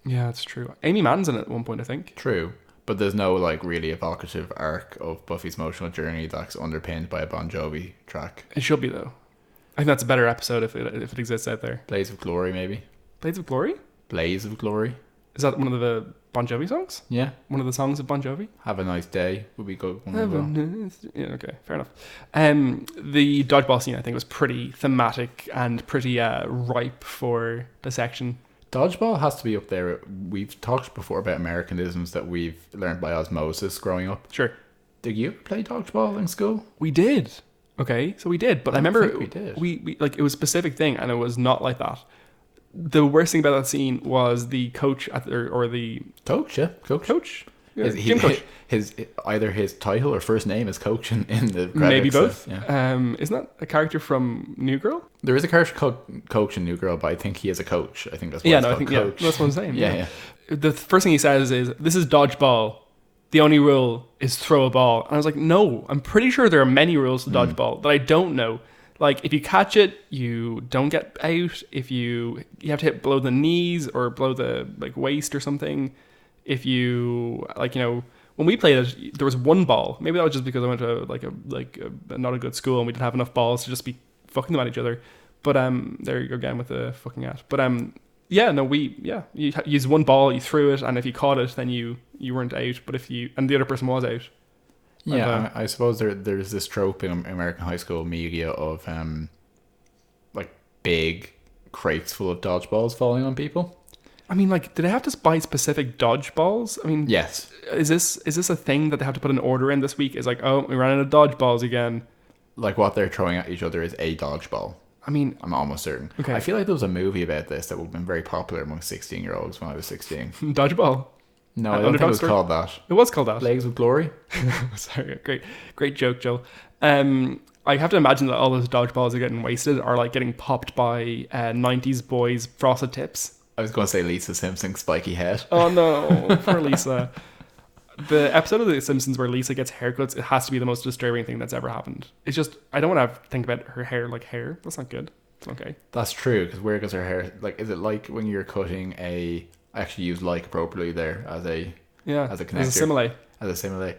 Yeah, it's true. Amy Mann's in it at one point, I think. True. But there's no like really evocative arc of Buffy's emotional journey that's underpinned by a Bon Jovi track. It should be though. I think that's a better episode if it exists out there. Blaze of Glory, maybe. Blaze of Glory? Blaze of Glory. Is that one of the Bon Jovi songs? Yeah. One of the songs of Bon Jovi? Have a Nice Day would be good. Yeah, okay, fair enough. The dodgeball scene I think was pretty thematic and pretty ripe for dissection. Dodgeball has to be up there. We've talked before about Americanisms that we've learned by osmosis growing up. Sure. Did you play dodgeball in school? We did. Okay, so we did. But I remember we did. We like it was a specific thing and it was not like that. The worst thing about that scene was the coach or the coach, yeah, coach. Yeah, gym coach. His either his title or first name is Coach in the credits. Maybe both. Yeah. Isn't that a character from New Girl? There is a character called Coach in New Girl, but I think he is a coach. I think that's what Coach. That's what I'm saying. Yeah. The first thing he says is, "This is dodgeball. The only rule is throw a ball." And I was like, "No, I'm pretty sure there are many rules to dodgeball that I don't know." Like, if you catch it, you don't get out. If you have to hit below the knees or below the like waist or something. If you when we played it, there was one ball. Maybe that was just because I went to a not a good school and we didn't have enough balls to just be fucking them at each other. But there you go again with the fucking at. But you use one ball, you threw it, and if you caught it, then you weren't out. But and the other person was out. Yeah, I suppose there's this trope in American high school media of like big crates full of dodgeballs falling on people. I mean, like, do they have to buy specific dodgeballs? I mean, yes. Is this a thing that they have to put an order in this week? Is like, oh, we ran out of dodgeballs again. Like what they're throwing at each other is a dodgeball. I mean, I'm almost certain. Okay. I feel like there was a movie about this that would have been very popular among 16-year-olds when I was 16. Dodgeball. No, I don't think it was called that. It was called that. Legs of Glory. Sorry, great joke, Joel. I have to imagine that all those dodgeballs are getting wasted are like getting popped by 90s boys frosted tips. I was going to say Lisa Simpson's spiky head. Oh no, poor Lisa. The episode of The Simpsons where Lisa gets haircuts, it has to be the most disturbing thing that's ever happened. It's just, I don't want to think about her hair like hair. That's not good. It's okay. That's true, because where goes her hair? Like, is it like when you're cutting I actually use like appropriately there as a connector. As a simile.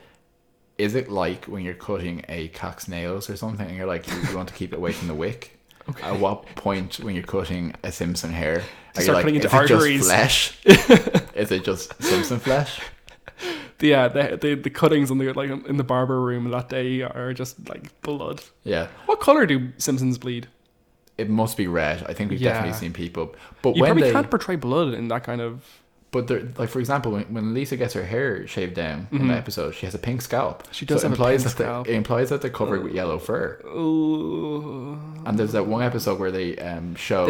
Is it like when you're cutting a cat's nails or something and you're like, you want to keep it away from the wick? Okay. At what point when you're cutting a Simpson hair are you like, cutting into is arteries. It just flesh? Is it just Simpson flesh? The cuttings in the barber room that day are just like blood. Yeah. What color do Simpsons bleed? It must be red. I think we've definitely seen people. But you probably can't portray blood in that kind of. But like, for example, when Lisa gets her hair shaved down in the episode, she has a pink scalp. She does have a pink scalp. It implies that they're covered with yellow fur. Ooh. And there's that one episode where they show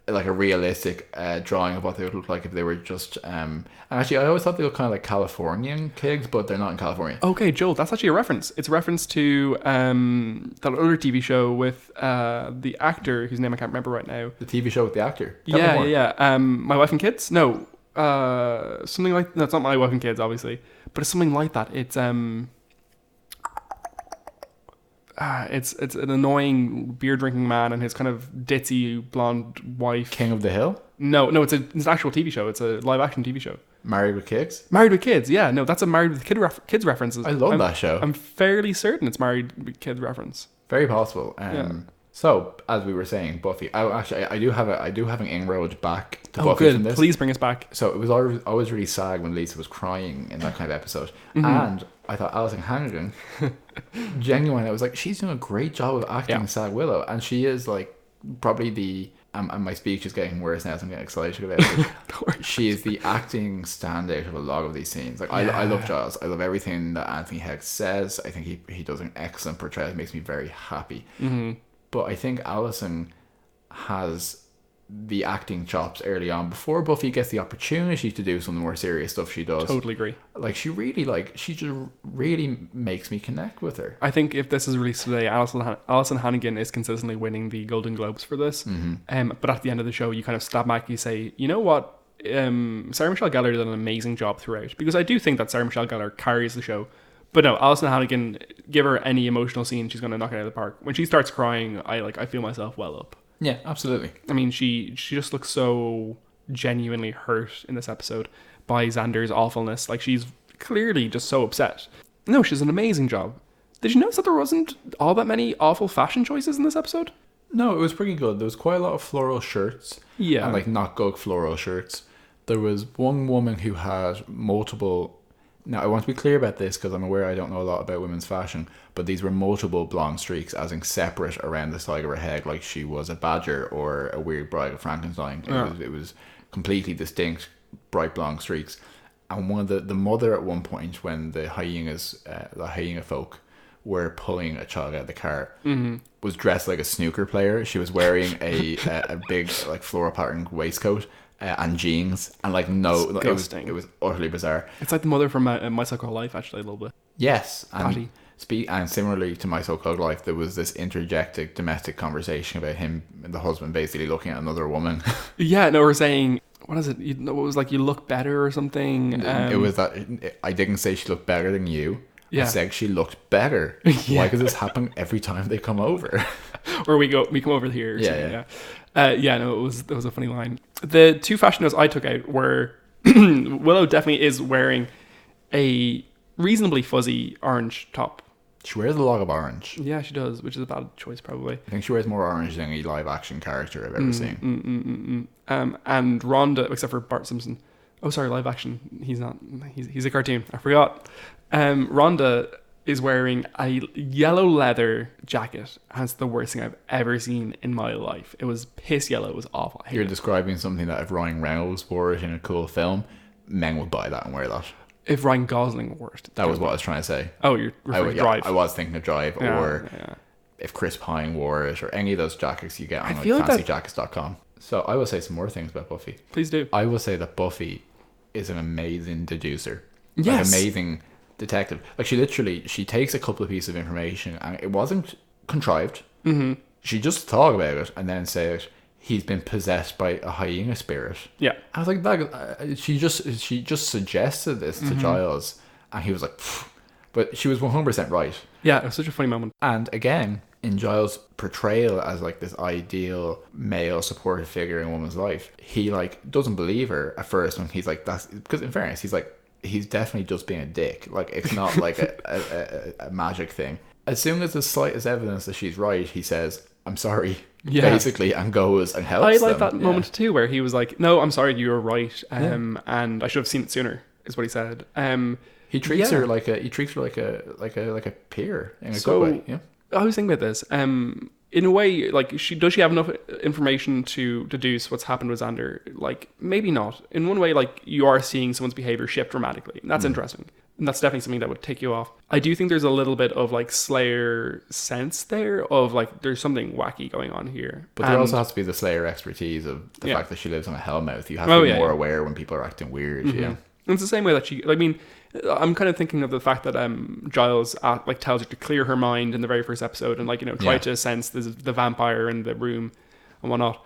like a realistic drawing of what they would look like if they were just and actually I always thought they looked kind of like Californian kids, but they're not in California. Okay, Joel, that's actually a reference. It's a reference to that other TV show with the actor whose name I can't remember right now. The TV show with the actor? Yeah. My Wife and Kids? No. Something like, no, it's not My Wife and Kids, obviously, but it's something like that. It's it's an annoying beer drinking man and his kind of ditzy blonde wife. King of the Hill? No, it's an actual TV show. It's a live action TV show. Married with Kids? Married with Kids, yeah. No, that's a Married with Kids references. I love that show. I'm fairly certain it's Married with Kids reference. Very possible. So, as we were saying, Buffy. I do have an inroad back to Buffy good. From this. Please bring us back. So it was always really sad when Lisa was crying in that kind of episode, and I thought Alison Hannigan, genuinely, I was like, she's doing a great job of acting Sad Willow, and she is like probably the. And my speech is getting worse now, so I'm getting excited about it. She is the acting standout of a lot of these scenes. Like I love Giles. I love everything that Anthony Heck says. I think he does an excellent portrayal. It makes me very happy. Mm-hmm. But I think Alison has the acting chops early on before Buffy gets the opportunity to do some of the more serious stuff she does. Totally agree. Like she just really makes me connect with her. I think if this is released today, Alison Hannigan is consistently winning the Golden Globes for this. Mm-hmm. But at the end of the show, you kind of step back, you say, you know what? Sarah Michelle Gellar did an amazing job throughout, because I do think that Sarah Michelle Gellar carries the show. But no, Alison Hannigan, give her any emotional scene, she's going to knock it out of the park. When she starts crying, I feel myself well up. Yeah, absolutely. I mean, she just looks so genuinely hurt in this episode by Xander's awfulness. Like, she's clearly just so upset. No, she does an amazing job. Did you notice that there wasn't all that many awful fashion choices in this episode? No, it was pretty good. There was quite a lot of floral shirts. Yeah. And, like, not Gug floral shirts. There was one woman who had multiple... Now, I want to be clear about this because I'm aware I don't know a lot about women's fashion, but these were multiple blonde streaks, as in separate around the side of her head, like she was a badger or a weird bride of Frankenstein. It was completely distinct, bright blonde streaks. And one of the mother at one point, when the hyena folk were pulling a child out of the car, was dressed like a snooker player. She was wearing a big like floral patterned waistcoat. And jeans, and like it was utterly bizarre. It's like the mother from My So-Called Life, actually, a little bit. Yes, and and similarly to My So-Called Life, there was this interjected domestic conversation about him and the husband basically looking at another woman. Yeah, no, we're saying, what is it? It was like, you look better or something. It was that I didn't say she looked better than you. Yeah. I said she looked better. Yeah. Why does this happen every time they come over? Or we come over here. Yeah. No, it was a funny line. The two fashion notes I took out were Willow definitely is wearing a reasonably fuzzy orange top. She wears a lot of orange. Yeah, she does, which is a bad choice probably. I think she wears more orange than any live action character I've ever seen. And Rhonda, except for Bart Simpson. Oh, sorry, live action. He's not. He's a cartoon. I forgot. Rhonda is wearing a yellow leather jacket, and it's the worst thing I've ever seen in my life. It was piss yellow. It was awful. You're describing something that if Ryan Reynolds wore it in a cool film, men would buy that and wear that. If Ryan Gosling wore it. That was what I was trying to say. Oh, you're referring to Drive. I was thinking of Drive, or if Chris Pine wore it, or any of those jackets you get on like fancyjackets.com. So I will say some more things about Buffy. Please do. I will say that Buffy is an amazing deducer. Yes. Like, amazing detective. Like, she takes a couple of pieces of information, and it wasn't contrived. Mm-hmm. She just thought about it and then said he's been possessed by a hyena spirit. Yeah. I was like, that, she just suggested this to Giles, and he was like, pfft. But she was 100% right. Yeah, it was such a funny moment. And again, in Giles' portrayal as like this ideal male supportive figure in a woman's life, he like doesn't believe her at first when he's like, that's because in fairness, he's definitely just being a dick. Like, it's not like a magic thing. As soon as the slightest evidence that she's right, he says, I'm sorry, basically, and goes and helps I like them. that moment too, where he was like, no, I'm sorry, you were right, and I should have seen it sooner, is what he said. He treats her like a peer in a good way. Yeah. I was thinking about this. In a way, like, does she have enough information to deduce what's happened with Xander? Like, maybe not. In one way, like, you are seeing someone's behavior shift dramatically. And that's interesting. And that's definitely something that would take you off. I do think there's a little bit of, like, Slayer sense there of, like, there's something wacky going on here. But there also has to be the Slayer expertise of the fact that she lives on a hellmouth. You have to be more aware when people are acting weird. Mm-hmm. Yeah. And it's the same way that I mean, I'm kind of thinking of the fact that Giles like tells her to clear her mind in the very first episode and, like, you know, try to sense the vampire in the room and whatnot.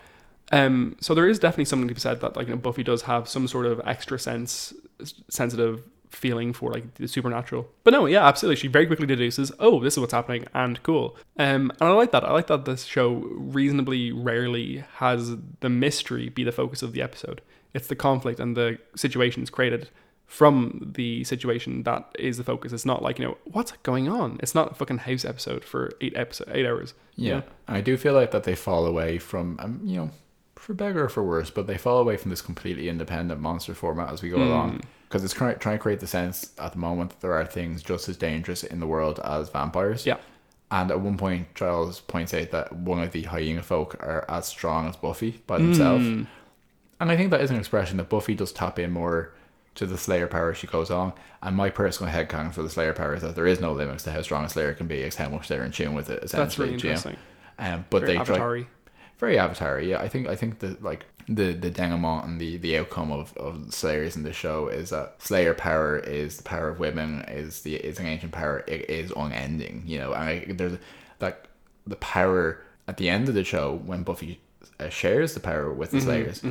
So there is definitely something to be said that, like, you know, Buffy does have some sort of extra sensitive feeling for, like, the supernatural. But no, yeah, absolutely. She very quickly deduces, oh, this is what's happening, and cool. And I like that. I like that this show reasonably rarely has the mystery be the focus of the episode. It's the conflict and the situations created from the situation that is the focus. It's not like, you know, what's going on? It's not a fucking House episode for 8 hours. Yeah. You know? I do feel like that they fall away from, you know, for better or for worse, but they fall away from this completely independent monster format as we go along. Because it's trying to create the sense at the moment that there are things just as dangerous in the world as vampires. Yeah. And at one point, Giles points out that one of the hyena folk are as strong as Buffy by themselves. And I think that is an expression that Buffy does tap in more to the Slayer power as she goes on. And my personal headcanon for the Slayer power is that there is no limits to how strong a Slayer can be, it's how much they're in tune with it, essentially. That's really interesting. But very they Avatar-y. try very Avatar, yeah. I think that, like, the denouement and the outcome of Slayers in the show is that Slayer power is the power of women, is an ancient power. It is unending, you know. And there's like the power at the end of the show when Buffy shares the power with the Slayers.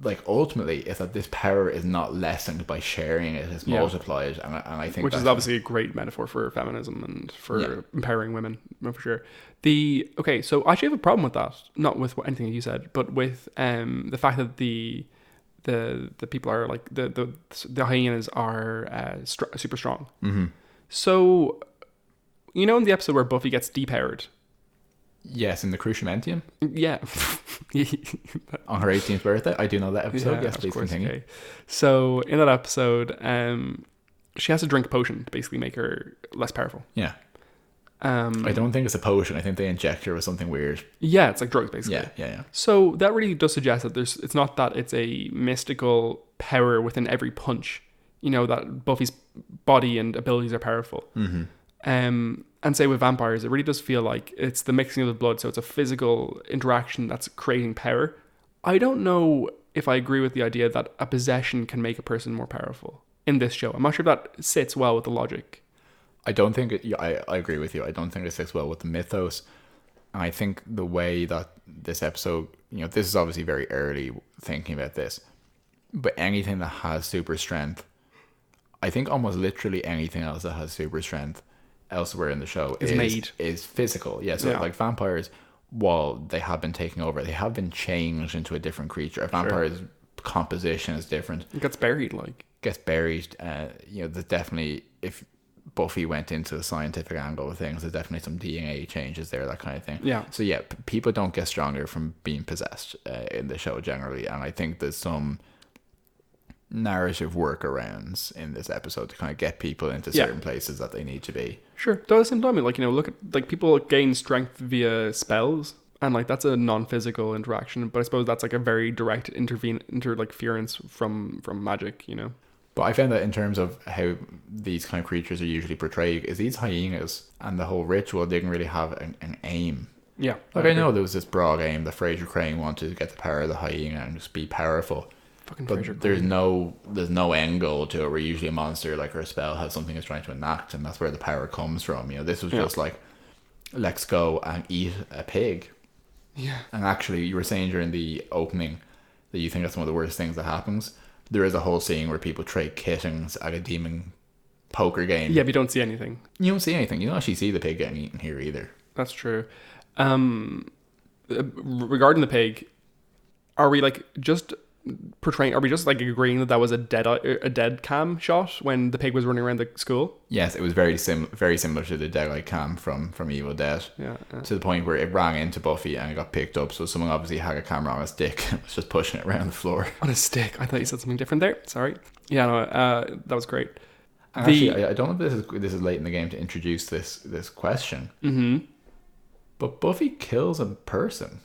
Like, ultimately, is that this power is not lessened by sharing it; it's multiplied. And I think, which is obviously a great metaphor for feminism and for empowering women, for sure. So I actually have a problem with that, not with anything you said, but with the fact that the people are like the hyenas are super strong. So, you know, in the episode where Buffy gets depowered. Yes, in the Cruciamentium. Yeah. On her 18th birthday. I do know that episode. Yeah, yes, please continue. Okay. So in that episode, she has to drink a potion to basically make her less powerful. Yeah. I don't think it's a potion. I think they inject her with something weird. Yeah, it's like drugs, basically. Yeah. So that really does suggest that it's not that it's a mystical power within every punch. You know, that Buffy's body and abilities are powerful. And say with vampires, it really does feel like it's the mixing of the blood, so it's a physical interaction that's creating power. I don't know if I agree with the idea that a possession can make a person more powerful in this show. I'm not sure if that sits well with the logic. I don't think I agree with you. I don't think it sits well with the mythos. And I think the way that this episode, you know, this is obviously very early thinking about this, but anything that has super strength, I think almost literally anything else that has super strength elsewhere in the show is physical. Yeah, so like vampires, while they have been taken over, they have been changed into a different creature. A vampire's composition is different. It gets buried. You know, there's definitely, if Buffy went into the scientific angle of things, there's definitely some DNA changes there, that kind of thing. Yeah. So yeah, people don't get stronger from being possessed in the show generally, and I think there's some narrative workarounds in this episode to kind of get people into certain places that they need to be. Sure. Though at the same time, like, you know, look at, like, people gain strength via spells, and like that's a non-physical interaction, but I suppose that's like a very direct interference from magic, you know. But I found that in terms of how these kind of creatures are usually portrayed, is these hyenas and the whole ritual didn't really have an aim. Yeah. Like, I know there was this broad aim that Frasier Crane wanted to get the power of the hyena and just be powerful. Fucking But Frasier. there's no end goal to it, where usually a monster, like, or a spell, has something it's trying to enact, and that's where the power comes from. You know, this was just like, let's go and eat a pig. Yeah. And actually, you were saying during the opening that you think that's one of the worst things that happens. There is a whole scene where people trade kittens at a demon poker game. Yeah, but you don't see anything. You don't see anything. You don't actually see the pig getting eaten here either. That's true. Regarding the pig, are we like just portraying? Are we just like agreeing that was a dead cam shot when the pig was running around the school? Yes, it was very similar to the dead eye cam from Evil Dead. Yeah. To the point where it rang into Buffy and it got picked up. So someone obviously had a camera on a stick and was just pushing it around the floor. On a stick. I thought you said something different there. Sorry. Yeah, no, that was great. Actually, I don't know if this is late in the game to introduce this question. Mm-hmm. But Buffy kills a person.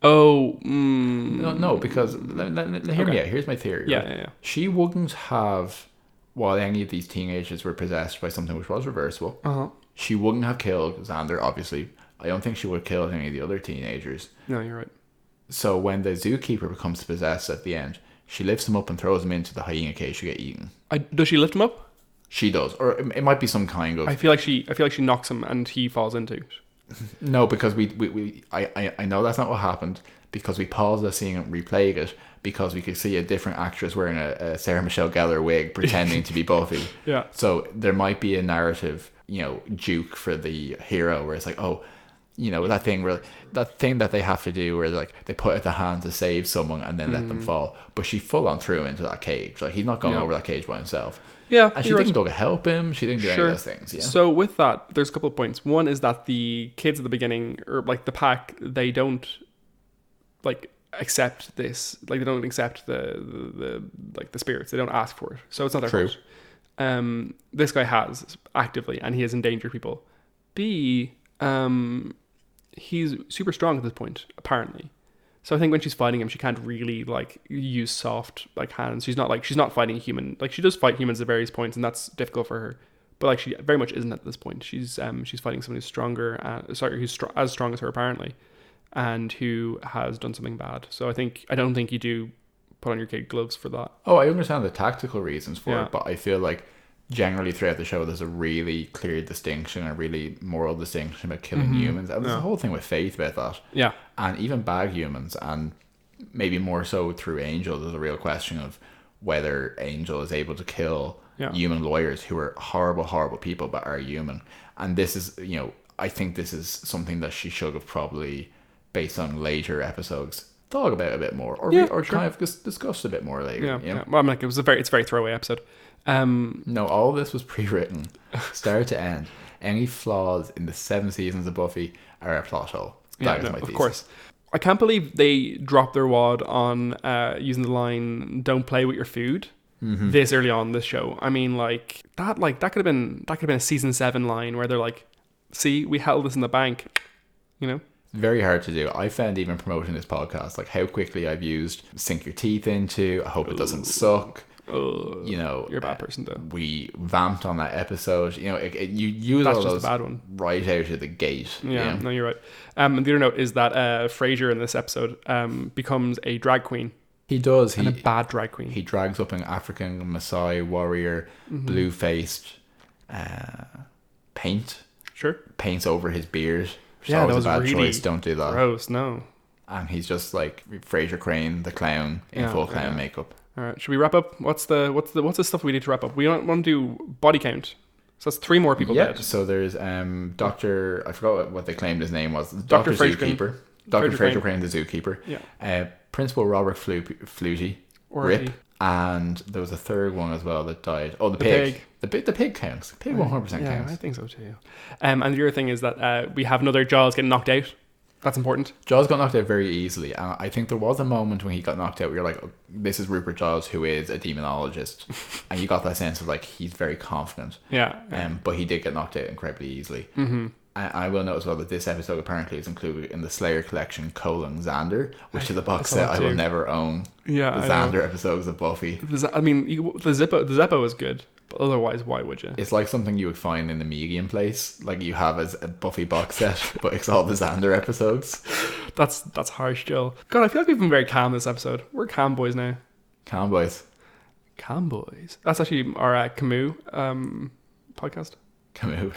Oh. No, because hear me out. Here's my theory. Right? Yeah. She wouldn't have, while any of these teenagers were possessed by something which was reversible, she wouldn't have killed Xander, obviously. I don't think she would have killed any of the other teenagers. No, you're right. So when the zookeeper becomes possessed at the end, she lifts him up and throws him into the hyena cage to get eaten. Does she lift him up? She does. Or it might be some kind of... I feel like she knocks him and he falls into it. No, because I know that's not what happened, because we paused the scene and replayed it, because we could see a different actress wearing a Sarah Michelle Gellar wig pretending to be Buffy. Yeah. So there might be a narrative, juke for the hero, where it's like, oh, that thing that they have to do where like they put out the hand to save someone and then let them fall. But she full on threw him into that cage. Like, he's not going over that cage by himself. Yeah, and she didn't go to help him. She didn't do any of those things. Yeah. So with that, there's a couple of points. One is that the kids at the beginning, or like the pack, they don't like accept this. Like, they don't accept the spirits. They don't ask for it. So it's not their fault. This guy has actively, and he has endangered people. B, he's super strong at this point, apparently. So I think when she's fighting him, she can't really like use soft like hands. She's not fighting a human. Like, she does fight humans at various points, and that's difficult for her. But like, she very much isn't at this point. She's fighting someone who's stronger. Who's as strong as her apparently, and who has done something bad. So I don't think you do put on your kid gloves for that. Oh, I understand the tactical reasons for it, but I feel like generally throughout the show there's a really clear distinction, a really moral distinction about killing humans, and there's a whole thing with Faith about that. Yeah. And even bad humans, and maybe more so through Angel, there's a real question of whether Angel is able to kill human lawyers who are horrible people but are human. And this is, I think this is something that she should have probably, based on later episodes, thought about a bit more, or kind of discussed a bit more later. Yeah. Well, I'm like, it's a very throwaway episode. No, all of this was pre-written, start to end. Any flaws in the 7 seasons of Buffy are a plot hole. Of course. I can't believe they dropped their wad on using the line "Don't play with your food" this early on in this show. I mean, like that could have been a season 7 line where they're like, "See, we held this in the bank," Very hard to do. I found even promoting this podcast, like how quickly I've used "sink your teeth into." I hope it doesn't suck. You're a bad person though. We vamped on that episode. You use all those bad one right out of the gate. Yeah, no, you're right. And the other note is that Frasier in this episode becomes a drag queen. He does. And a bad drag queen. He drags up an African Maasai warrior, blue-faced paint. Sure. Paints over his beard. Yeah, that was a bad really choice. Don't do that. Gross. No. And he's just like Frasier Crane, the clown, in full clown makeup. All right, should we wrap up? What's the stuff we need to wrap up? We don't want to do body count. So that's 3 more people dead. So there's Dr. I forgot what they claimed his name was. Dr. Zookeeper. Dr. Frasier Crane, the Zookeeper. Yeah. Principal Robert Flutie. Rip. And there was a third one as well that died. Oh, the pig. The pig counts. The pig 100% counts. Yeah, I think so too. And the other thing is that we have another Jaws getting knocked out. That's important. Jaws got knocked out very easily, and I think there was a moment when he got knocked out where you're like, oh, this is Rupert Jaws, who is a demonologist, and you got that sense of like he's very confident. Yeah. But he did get knocked out incredibly easily. Mm-hmm. I will note as well that this episode apparently is included in the Slayer collection Xander, which is a box set I will never own. Yeah, the Xander episodes of Buffy. I mean, the Zeppo is good. But otherwise, why would you? It's like something you would find in the medium place, like you have as a Buffy box set, but it's all the Xander episodes. That's harsh, Jill. God, I feel like we've been very calm this episode. We're calm boys now. Cowboys. Camboys. That's actually our Camus podcast. Camus.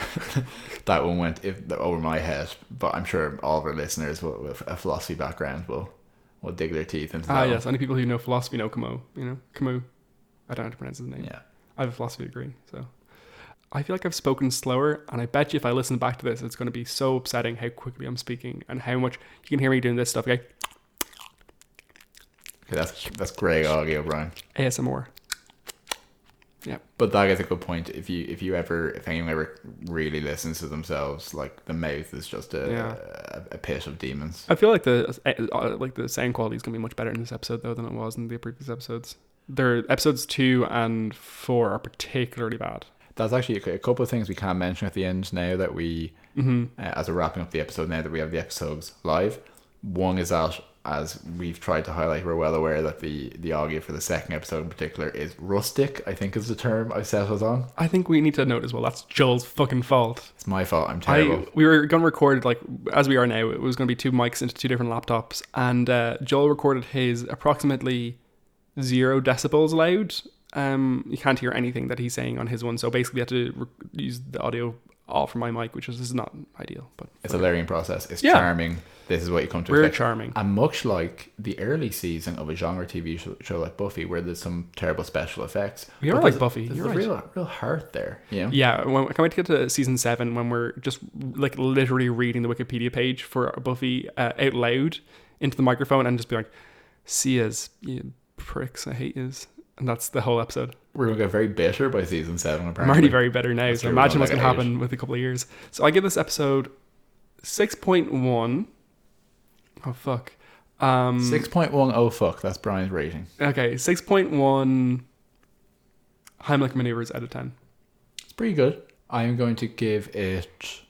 That one went over my head, but I'm sure all of our listeners with a philosophy background will dig their teeth into that. Ah, yes. Only people who know philosophy know Camus. Camus. I don't know how to pronounce his name. Yeah. I have a philosophy degree, so I feel like I've spoken slower, and I bet you if I listen back to this, it's going to be so upsetting how quickly I'm speaking and how much you can hear me doing this stuff. Okay, that's Greg audio, Brian. ASMR. Yeah, but that is a good point. If anyone ever really listens to themselves, like the mouth is just a pit of demons. I feel like the sound quality is going to be much better in this episode though than it was in the previous episodes. Their episodes 2 and 4 are particularly bad. That's actually a couple of things we can mention at the end now that we, as we're wrapping up the episode, now that we have the episodes live. One is that, as we've tried to highlight, we're well aware that the audio for the second episode in particular is rustic, I think is the term I settled on. I think we need to note as well, that's Joel's fucking fault. It's my fault, I'm terrible. We were going to record, like, as we are now, it was going to be 2 mics into 2 different laptops, and Joel recorded his approximately 0 decibels loud. You can't hear anything that he's saying on his one, so basically we had to use the audio all from my mic, which is not ideal, but it's a learning process. It's charming. This is what you come to expect. We're charming, and much like the early season of a genre TV show like Buffy, where there's some terrible special effects. You're like Buffy. There's You're a real heart there. Yeah. I can't wait to get to season 7 when we're just like literally reading the Wikipedia page for Buffy out loud into the microphone and just be like, "See yous, you pricks, I hate yous." And that's the whole episode. We're going to get very bitter by season 7, apparently. I'm already very bitter now, That's so true. imagine what's going to happen with a couple of years. So I give this episode 6.1. Oh, fuck. 6.1, oh, fuck. That's Brian's rating. Okay, 6.1 Heimlich maneuvers out of 10. It's pretty good. I'm going to give it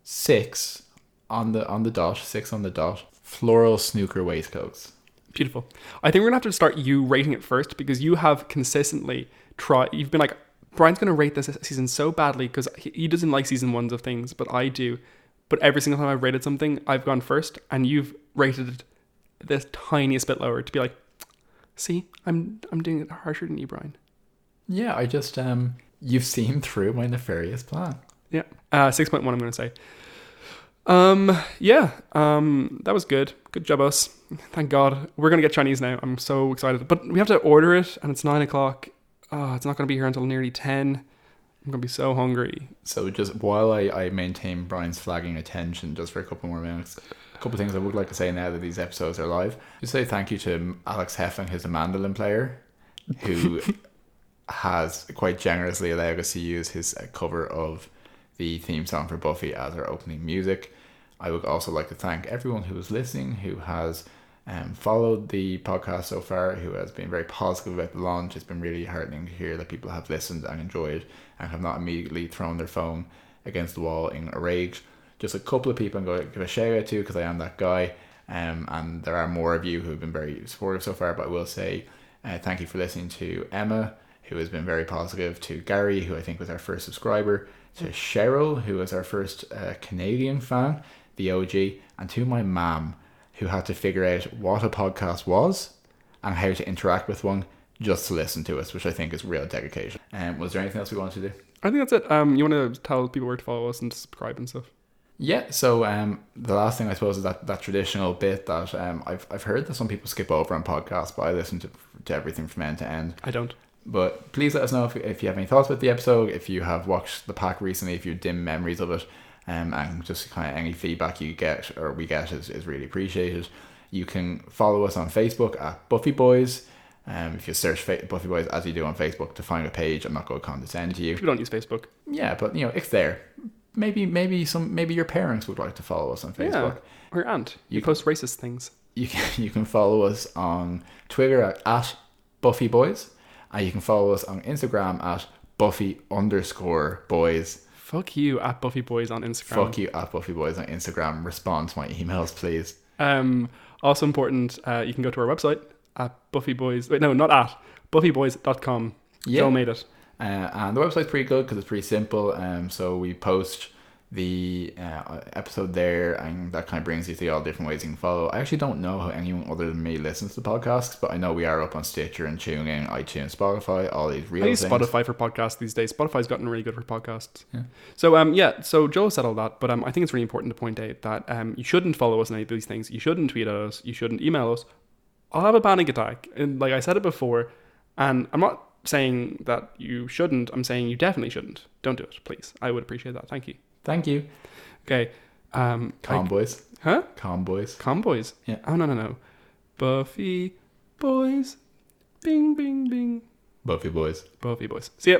6 on the dot. 6 on the dot. Floral snooker waistcoats. Beautiful. I think we're going to have to start you rating it first, because you have consistently you've been like, Brian's going to rate this season so badly because he doesn't like season 1s of things, but I do. But every single time I've rated something, I've gone first, and you've rated it the tiniest bit lower to be like, see, I'm doing it harsher than you, Brian. Yeah, I just, you've seen through my nefarious plan. Yeah. 6.1 I'm going to say. That was good. Good job, us. Thank God. We're going to get Chinese now. I'm so excited. But we have to order it, and it's 9 o'clock. Oh, it's not going to be here until nearly 10. I'm going to be so hungry. So just while I maintain Brian's flagging attention just for a couple more minutes, a couple of things I would like to say now that these episodes are live. Just say thank you to Alex Heffing, who's a mandolin player, who has quite generously allowed us to use his cover of the theme song for Buffy as our opening music. I would also like to thank everyone who is listening, who has followed the podcast so far, who has been very positive about the launch. It's been really heartening to hear that people have listened and enjoyed and have not immediately thrown their phone against the wall in a rage. Just a couple of people I'm going to give a shout out to, because I am that guy, and there are more of you who have been very supportive so far, but I will say thank you for listening to Emma, who has been very positive, to Gary, who I think was our first subscriber, to Cheryl, who was our first Canadian fan, the OG, and to my mum, who had to figure out what a podcast was and how to interact with one just to listen to us, which I think is real dedication. Was there anything else we wanted to do? I think that's it. You want to tell people where to follow us and subscribe and stuff? Yeah, so the last thing I suppose is that traditional bit that I've heard that some people skip over on podcasts, but I listen to everything from end to end. I don't. But please let us know if you have any thoughts about the episode, if you have watched the pack recently, if you have dim memories of it. And just kind of any feedback you get or we get is really appreciated. You can follow us on Facebook at Buffy Boys. If you search Buffy Boys as you do on Facebook to find a page, I'm not going to condescend to you. People don't use Facebook. Yeah, but it's there. Maybe your parents would like to follow us on Facebook. Yeah, or your aunt. You post racist things. You can follow us on Twitter at Buffy Boys, and you can follow us on Instagram at Buffy_boys. Fuck you at Buffy Boys on Instagram. Fuck you at Buffy Boys on Instagram. Respond to my emails, please. Also important, you can go to our website at Buffy Boys. Wait, no, not at BuffyBoys.com. Yeah. Joe made it. And the website's pretty good because it's pretty simple. So we post the episode there, and that kind of brings you to all different ways you can follow. I actually don't know how anyone other than me listens to the podcasts, but I know we are up on Stitcher and TuneIn, iTunes, Spotify, all these real I use things. Spotify for podcasts these days. Spotify's gotten really good for podcasts. Yeah. So so Joel said all that, but I think it's really important to point out that you shouldn't follow us on any of these things. You shouldn't tweet at us. You shouldn't email us. I'll have a panic attack, and like I said it before, and I'm not saying that you shouldn't. I'm saying you definitely shouldn't. Don't do it, please. I would appreciate that. Thank you. Thank you. Okay. Boys. Huh? Boys. Boys. Yeah. Oh no. Buffy Boys. Bing bing bing. Buffy Boys. Buffy Boys. See ya.